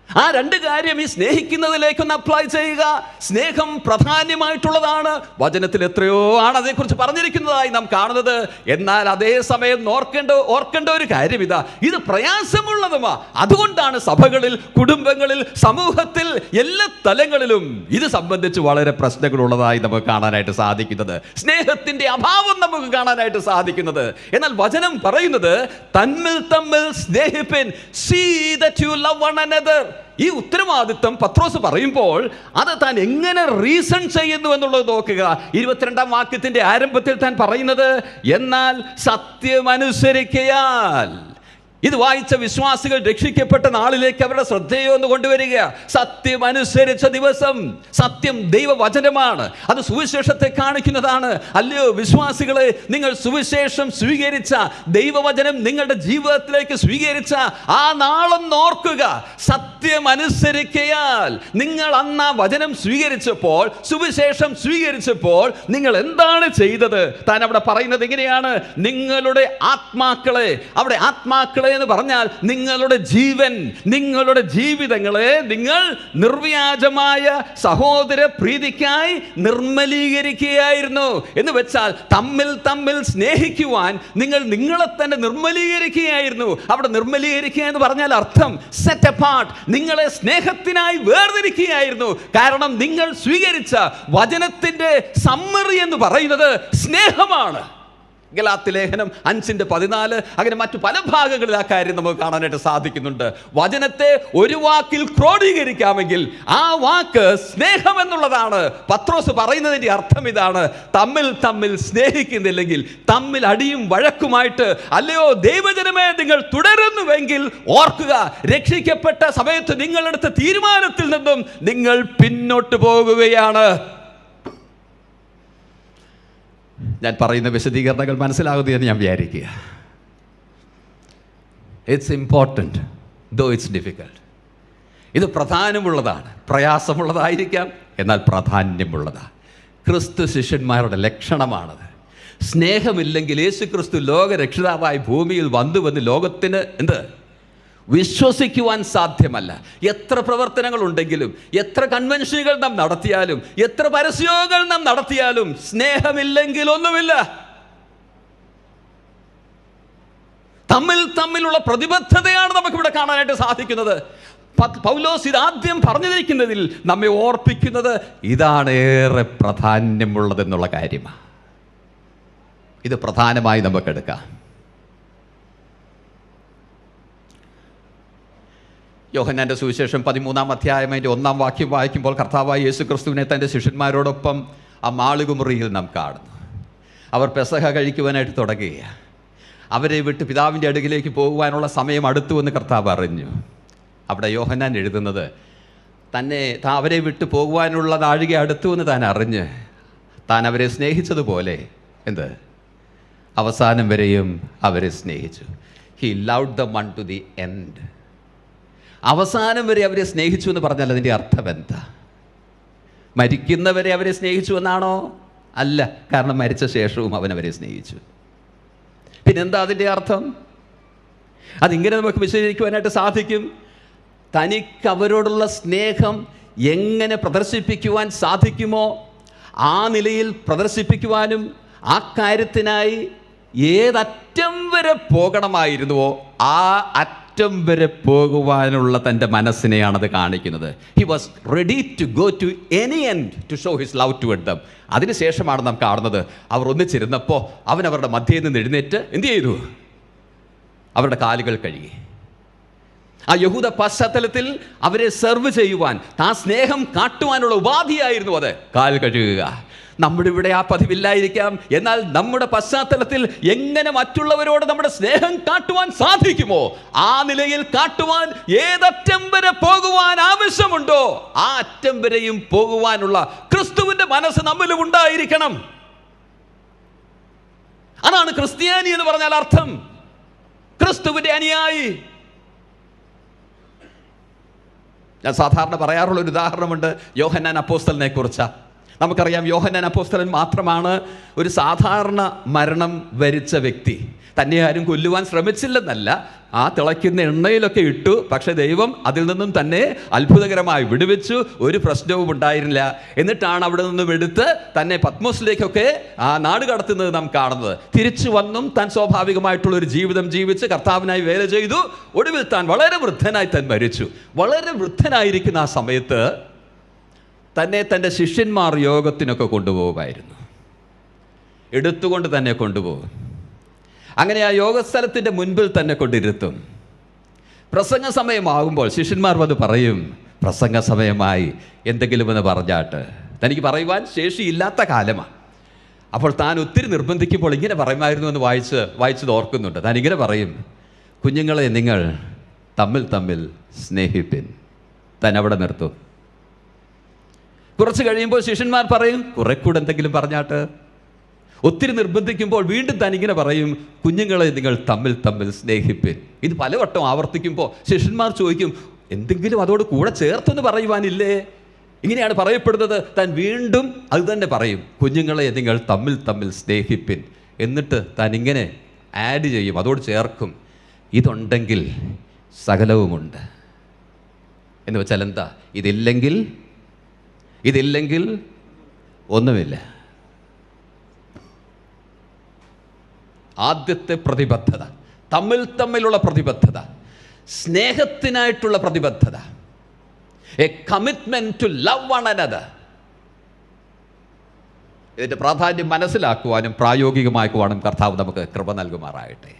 ആ 2 കാര്യം ഈ സ്നേഹിക്കുന്നതിലേക്കൊന്ന് അപ്ലൈ ചെയ്യുക. സ്നേഹം പ്രധാനമായിട്ടുള്ളതാണ്. വചനത്തിൽ എത്രയോ ആണ് അതേക്കുറിച്ച് പറഞ്ഞിരിക്കുന്നതായി നാം കാണുന്നത്. എന്നാൽ അതേസമയം ഓർക്കേണ്ട ഒരു കാര്യം ഇതാ, ഇത് പ്രയാസമുള്ളതുമാ. അതുകൊണ്ടാണ് സഭകളിൽ, കുടുംബങ്ങളിൽ, സമൂഹത്തിൽ, എല്ലാ തലങ്ങളിലും ഇത് സംബന്ധിച്ച് വളരെ പ്രശ്നങ്ങളുള്ളതായി നമുക്ക് കാണാനായിട്ട് സാധിക്കുന്നത്. സ്നേഹത്തിന്റെ അഭാവം നമുക്ക് കാണാനായിട്ട് സാധിക്കുന്നത്. എന്നാൽ വചനം പറയുന്നത്, തമ്മിൽ സ്നേഹിപ്പിൻ. See that you love one another. ഈ ഉത്തരവാദിത്വം പത്രോസ് പറയുമ്പോൾ അത് താൻ എങ്ങനെ റീസൺ ചെയ്യുന്നു എന്നുള്ളത് നോക്കുക. 22-ാം വാക്യത്തിന്റെ ആരംഭത്തിൽ താൻ പറയുന്നത്, എന്നാൽ സത്യമനുസരിക്കയാൽ. ഇത് വായിച്ച വിശ്വാസികൾ രക്ഷിക്കപ്പെട്ട നാളിലേക്ക് അവരുടെ ശ്രദ്ധയെ ഒന്ന് കൊണ്ടുവരിക. സത്യം അനുസരിച്ച ദിവസം. സത്യം ദൈവവചനമാണ്. അത് സുവിശേഷത്തെ കാണിക്കുന്നതാണ്. അല്ലയോ വിശ്വാസികളെ, നിങ്ങൾ സുവിശേഷം സ്വീകരിച്ച, ദൈവവചനം നിങ്ങളുടെ ജീവിതത്തിലേക്ക് സ്വീകരിച്ച ആ നാളൊന്ന് ഓർക്കുക. സത്യം അനുസരിക്കയാൽ. നിങ്ങൾ അന്ന് ആ വചനം സ്വീകരിച്ചപ്പോൾ, സുവിശേഷം സ്വീകരിച്ചപ്പോൾ നിങ്ങൾ എന്താണ് ചെയ്തത്? താൻ അവിടെ പറയുന്നത് എങ്ങനെയാണ്? നിങ്ങളുടെ ആത്മാക്കളെ, അവിടെ ആത്മാക്കളെ എന്ന് പറഞ്ഞാൽ നിങ്ങളുടെ ജീവൻ, നിങ്ങളുടെ ജീവിതങ്ങളെ നിങ്ങൾ നിർവ്യാജമായ സഹോദര പ്രീതിക്കായി നിർമ്മലീകരിക്കുകയായിരുന്നു. എന്ന് വെച്ചാൽ തമ്മിൽ സ്നേഹിക്കുവാൻ നിങ്ങൾ നിങ്ങളെ തന്നെ നിർമ്മലീകരിക്കുകയായിരുന്നു. അവിടെ നിർമ്മലീകരിക്കുക എന്ന് പറഞ്ഞാൽ അർത്ഥം സെറ്റ് അപ്പാർട്ട്. നിങ്ങളെ സ്നേഹത്തിനായി വേർതിരിക്കുകയായിരുന്നു. കാരണം നിങ്ങൾ സ്വീകരിച്ച വചനത്തിന്റെ സമ്മറി എന്ന് പറയുന്നത് സ്നേഹമാണ്. ഗലാത്യ ലേഖനം 5:14 അങ്ങനെ മറ്റു പല ഭാഗങ്ങളിൽ ആ കാര്യം നമുക്ക് കാണാനായിട്ട് സാധിക്കുന്നുണ്ട്. വചനത്തെ ഒരു വാക്കിൽ ക്രോഡീകരിക്കാമെങ്കിൽ ആ വാക്ക് സ്നേഹം എന്നുള്ളതാണ്. പത്രോസ് പറയുന്നതിന്റെ അർത്ഥം ഇതാണ്, തമ്മിൽ സ്നേഹിക്കുന്നില്ലെങ്കിൽ, തമ്മിൽ അടിയും വഴക്കുമായിട്ട്, അല്ലയോ ദൈവജനമേ നിങ്ങൾ തുടരുന്നുവെങ്കിൽ ഓർക്കുക, രക്ഷിക്കപ്പെട്ട സമയത്ത് നിങ്ങളെടുത്ത തീരുമാനത്തിൽ നിന്നും നിങ്ങൾ പിന്നോട്ട് പോകുകയാണ്. ഞാൻ പറയുന്ന വിശദീകരണങ്ങൾ മനസ്സിലാകുന്നു എന്ന് ഞാൻ വിചാരിക്കുക. It's important though it's difficult. ഇത് പ്രധാനമുള്ളതാണ്. പ്രയാസമുള്ളതായിരിക്കാം, എന്നാൽ പ്രാധാന്യമുള്ളതാണ്. ക്രിസ്തു ശിഷ്യന്മാരുടെ ലക്ഷണമാണത്. സ്നേഹമില്ലെങ്കിൽ യേശു ക്രിസ്തു ലോകരക്ഷിതാവായി ഭൂമിയിൽ വന്നുവെന്ന് ലോകത്തിന് വിശ്വസിക്കുവാൻ സാധ്യമല്ല. എത്ര പ്രവർത്തനങ്ങൾ ഉണ്ടെങ്കിലും, എത്ര കൺവെൻഷനുകൾ നാം നടത്തിയാലും, എത്ര പരസ്യങ്ങൾ നാം നടത്തിയാലും, സ്നേഹമില്ലെങ്കിൽ ഒന്നുമില്ല. തമ്മിലുള്ള പ്രതിബദ്ധതയാണ് നമുക്കിവിടെ കാണാനായിട്ട് സാധിക്കുന്നത്. പൗലോസ് ഇതാദ്യം പറഞ്ഞിരിക്കുന്നതിൽ നമ്മെ ഓർപ്പിക്കുന്നത് ഇതാണ് ഏറെ പ്രാധാന്യമുള്ളതെന്നുള്ള കാര്യമാണ്. ഇത് പ്രധാനമായി നമുക്കെടുക്കാം. യോഹന്നാന്റെ സുവിശേഷം 13-ാം അധ്യായം 1-ാം വാക്യം വായിക്കുമ്പോൾ കർത്താവായ യേശു ക്രിസ്തുവിനെ തൻ്റെ ശിഷ്യന്മാരോടൊപ്പം ആ മാളികമുറിയിൽ നാം കാണുന്നു. അവർ പെസഹ കഴിക്കുവാനായിട്ട് തുടങ്ങുകയാണ്. അവരെ വിട്ട് പിതാവിൻ്റെ അടുക്കിലേക്ക് പോകുവാനുള്ള സമയം അടുത്തു എന്ന് കർത്താവ് അറിഞ്ഞു. അവിടെ യോഹന്നാൻ എഴുതുന്നത്, അവരെ വിട്ട് പോകുവാനുള്ള നാഴിക അടുത്തു എന്ന് താൻ അറിഞ്ഞ് താൻ അവരെ സ്നേഹിച്ചതുപോലെ അവസാനം വരെയും അവരെ സ്നേഹിച്ചു. He loved dum unto the end. അവസാനം വരെ അവരെ സ്നേഹിച്ചു എന്ന് പറഞ്ഞാൽ അതിൻ്റെ അർത്ഥം എന്താ? മരിക്കുന്നവരെ അവരെ സ്നേഹിച്ചു എന്നാണോ? അല്ല, കാരണം മരിച്ച ശേഷവും അവരെ സ്നേഹിച്ചു. പിന്നെന്താ അതിൻ്റെ അർത്ഥം? അതിങ്ങനെ നമുക്ക് വിശദീകരിക്കുവാനായിട്ട് സാധിക്കും. തനിക്ക് അവരോടുള്ള സ്നേഹം എങ്ങനെ പ്രദർശിപ്പിക്കുവാൻ സാധിക്കുമോ ആ നിലയിൽ പ്രദർശിപ്പിക്കുവാനും ആ കാര്യത്തിനായി ഏതറ്റം വരെ പോകണമായിരുന്നുവോ ആ അറ്റം വരെ പോകുവാനുള്ള തൻ്റെ മനസ്സിനെയാണത് കാണിക്കുന്നത്. He was ready to go to any end to show his love toward them. അതിനുശേഷമാണ് നാം കാണുന്നത്, അവർ ഒന്നിച്ചിരുന്നപ്പോൾ അവൻ അവരുടെ മധ്യയിൽ നിന്ന് എഴുന്നേറ്റ് എന്ത് ചെയ്തു? അവരുടെ കാലുകൾ കഴുകി. ആ യഹൂദ പശ്ചാത്തലത്തിൽ അവരെ സെർവ് ചെയ്യുവാൻ, ആ സ്നേഹം കാട്ടുവാനുള്ള ഉപാധിയായിരുന്നു അത്, കാൽ കഴുകുക. നമ്മുടെ ഇവിടെ ആ പതിവില്ലായിരിക്കാം. എന്നാൽ നമ്മുടെ പശ്ചാത്തലത്തിൽ എങ്ങനെ മറ്റുള്ളവരോട് നമ്മുടെ സ്നേഹം കാട്ടുവാൻ സാധിക്കുമോ, ആ നിലയിൽ കാട്ടുവാൻ ഏതറ്റം വരെ പോകുവാൻ ആവശ്യമുണ്ടോ ആ അറ്റം വരെയും പോകുവാനുള്ള ക്രിസ്തുവിന്റെ മനസ്സ് നമ്മിലും ഉണ്ടായിരിക്കണം. അതാണ് ക്രിസ്ത്യാനി എന്ന് പറഞ്ഞാൽ അർത്ഥം. ക്രിസ്തുവിന്റെ അനുയായി. ഞാൻ സാധാരണ പറയാറുള്ള ഒരു ഉദാഹരണമുണ്ട് യോഹന്നാൻ അപ്പോസ്തലനെ കുറിച്ച്. നമുക്കറിയാം, യോഹന്നാൻ അപ്പോസ്തലൻ മാത്രമാണ് ഒരു സാധാരണ മരണം വരിച്ച വ്യക്തി. തന്നെ ആരും കൊല്ലുവാൻ ശ്രമിച്ചില്ലെന്നല്ല, ആ തിളയ്ക്കുന്ന എണ്ണയിലൊക്കെ ഇട്ടു. പക്ഷെ ദൈവം അതിൽ നിന്നും തന്നെ അത്ഭുതകരമായി വിടുവിച്ചു. ഒരു പ്രശ്നവും ഉണ്ടായിരുന്നില്ല. എന്നിട്ടാണ് അവിടെ നിന്നും എടുത്ത് തന്നെ പത്മോസിലേക്കൊക്കെ ആ നാട് കടത്തുന്നത് നാം കാണുന്നത്. തിരിച്ചു വന്നും താൻ സ്വാഭാവികമായിട്ടുള്ളൊരു ജീവിതം ജീവിച്ച് കർത്താവിനായി വേല ചെയ്തു. ഒടുവിൽ താൻ വളരെ വൃദ്ധനായി താൻ മരിച്ചു. വളരെ വൃദ്ധനായിരിക്കുന്ന ആ സമയത്ത് തന്നെ തൻ്റെ ശിഷ്യന്മാർ യോഗത്തിനൊക്കെ കൊണ്ടുപോകുമായിരുന്നു. എടുത്തുകൊണ്ട് തന്നെ കൊണ്ടുപോകും. അങ്ങനെ ആ യോഗസ്ഥലത്തിൻ്റെ മുൻപിൽ തന്നെ കൊണ്ടിരുത്തും. പ്രസംഗ സമയമാകുമ്പോൾ ശിഷ്യന്മാർ വന്ന് പറയും, പ്രസംഗ സമയമായി, എന്തെങ്കിലും എന്ന് പറഞ്ഞാട്ട്. തനിക്ക് പറയുവാൻ ശേഷിയില്ലാത്ത കാലമാണ്. അപ്പോൾ താൻ ഒത്തിരി നിർബന്ധിക്കുമ്പോൾ ഇങ്ങനെ പറയുമായിരുന്നു എന്ന് വായിച്ചത് ഓർക്കുന്നുണ്ട്. താൻ ഇങ്ങനെ പറയും, കുഞ്ഞുങ്ങളെ നിങ്ങൾ തമ്മിൽ തമ്മിൽ സ്നേഹിപ്പിൻ. താൻ അവിടെ നിർത്തും. കുറച്ച് കഴിയുമ്പോൾ ശിഷ്യന്മാർ പറയും, കുറെ കൂടെ എന്തെങ്കിലും പറഞ്ഞാട്ട്. ഒത്തിരി നിർബന്ധിക്കുമ്പോൾ വീണ്ടും താൻ ഇങ്ങനെ പറയും, കുഞ്ഞുങ്ങളെ നിങ്ങൾ തമ്മിൽ തമ്മിൽ സ്നേഹിപ്പിൻ. ഇത് പലവട്ടം ആവർത്തിക്കുമ്പോൾ ശിഷ്യന്മാർ ചോദിക്കും, എന്തെങ്കിലും അതോട് കൂടെ ചേർത്തെന്ന് പറയുവാനില്ലേ? ഇങ്ങനെയാണ് പറയപ്പെടുന്നത്. താൻ വീണ്ടും അത് തന്നെ പറയും, കുഞ്ഞുങ്ങളെ നിങ്ങൾ തമ്മിൽ തമ്മിൽ സ്നേഹിപ്പിൻ. എന്നിട്ട് താൻ ഇങ്ങനെ ആഡ് ചെയ്യും, അതോട് ചേർക്കും, ഇതുണ്ടെങ്കിൽ സകലവുമുണ്ട്. എന്ന് വെച്ചാൽ എന്താ? ഇതില്ലെങ്കിൽ ഒന്നുമില്ല. ആദ്യത്തെ പ്രതിബദ്ധത, തമ്മിലുള്ള പ്രതിബദ്ധത, സ്നേഹത്തിനായിട്ടുള്ള പ്രതിബദ്ധത, a commitment to love one another. ഇതിൻ്റെ പ്രാധാന്യം മനസ്സിലാക്കുവാനും പ്രായോഗികമാക്കുവാനും കർത്താവ് നമുക്ക് കൃപ നൽകുമാറാകട്ടെ.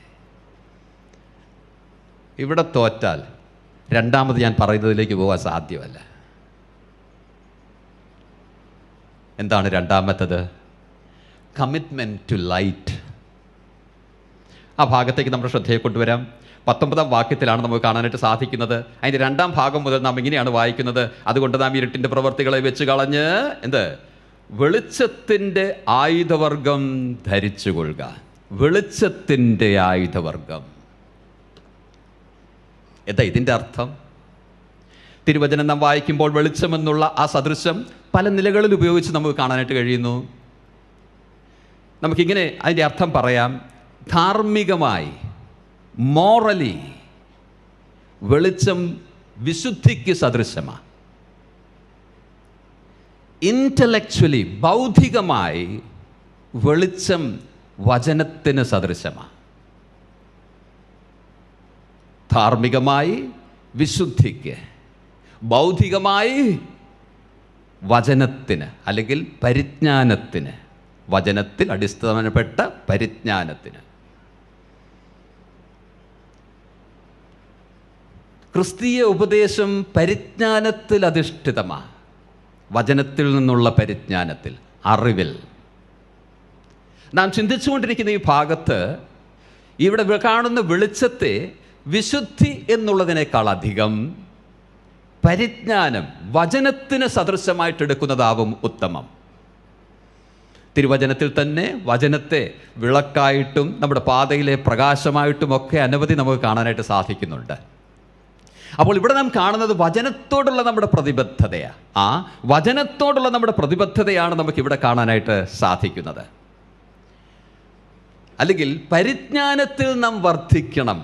ഇവിടെ തോറ്റാൽ രണ്ടാമത് ഞാൻ പറയുന്നതിലേക്ക് പോകാൻ സാധ്യമല്ല. എന്താണ് രണ്ടാമത്തത്? Commitment to light. ആ ഭാഗത്തേക്ക് നമ്മുടെ ശ്രദ്ധയെ കൊണ്ടുവരാം. 19-ാം വാക്യത്തിലാണ് നമുക്ക് കാണാനായിട്ട് സാധിക്കുന്നത്. അതിൻ്റെ 2-ാം ഭാഗം മുതൽ നാം ഇങ്ങനെയാണ് വായിക്കുന്നത്, അതുകൊണ്ട് നാം ഇരുട്ടിൻ്റെ പ്രവൃത്തികളെ വെച്ച് കളഞ്ഞ് വെളിച്ചത്തിൻ്റെ ആയുധവർഗം ധരിച്ചുകൊള്ളുക. വെളിച്ചത്തിൻ്റെ ആയുധവർഗം. എന്താ ഇതിൻ്റെ അർത്ഥം? തിരുവചനം നാം വായിക്കുമ്പോൾ വെളിച്ചമെന്നുള്ള ആ സദൃശം പല നിലകളിൽ ഉപയോഗിച്ച് നമുക്ക് കാണാനായിട്ട് കഴിയുന്നു. നമുക്കിങ്ങനെ അതിൻ്റെ അർത്ഥം പറയാം. ധാർമ്മികമായി, മോറലി വെളിച്ചം വിശുദ്ധിക്ക് സദൃശമാണ്. ഇൻ്റലക്ച്വലി, ബൗദ്ധികമായി വെളിച്ചം വചനത്തിന് സദൃശമാണ്. ധാർമ്മികമായി വിശുദ്ധിക്ക്, ബൗദ്ധികമായി വചനത്തിന് അല്ലെങ്കിൽ പരിജ്ഞാനത്തിന്, വചനത്തിൽ അടിസ്ഥാനപ്പെട്ട പരിജ്ഞാനത്തിന്. ക്രിസ്തീയ ഉപദേശം പരിജ്ഞാനത്തിൽ അധിഷ്ഠിതമാണ്. വചനത്തിൽ നിന്നുള്ള പരിജ്ഞാനത്തിൽ, അറിവിൽ. നാം ചിന്തിച്ചുകൊണ്ടിരിക്കുന്ന ഈ ഭാഗത്ത് ഇവിടെ കാണുന്ന വെളിച്ചത്തെ വിശുദ്ധി എന്നുള്ളതിനേക്കാൾ അധികം പരിജ്ഞാനം, വചനത്തിന് സദൃശമായിട്ടെടുക്കുന്നതാവും ഉത്തമം. തിരുവചനത്തിൽ തന്നെ വചനത്തെ വിളക്കായിട്ടും നമ്മുടെ പാതയിലെ പ്രകാശമായിട്ടും ഒക്കെ അനവധി നമുക്ക് കാണാനായിട്ട് സാധിക്കുന്നുണ്ട്. അപ്പോൾ ഇവിടെ നാം കാണുന്നത് വചനത്തോടുള്ള നമ്മുടെ പ്രതിബദ്ധതയാണ്. ആ വചനത്തോടുള്ള നമ്മുടെ പ്രതിബദ്ധതയാണ് നമുക്കിവിടെ കാണാനായിട്ട് സാധിക്കുന്നത്. അല്ലെങ്കിൽ പരിജ്ഞാനത്തിൽ നാം വർദ്ധിക്കണം.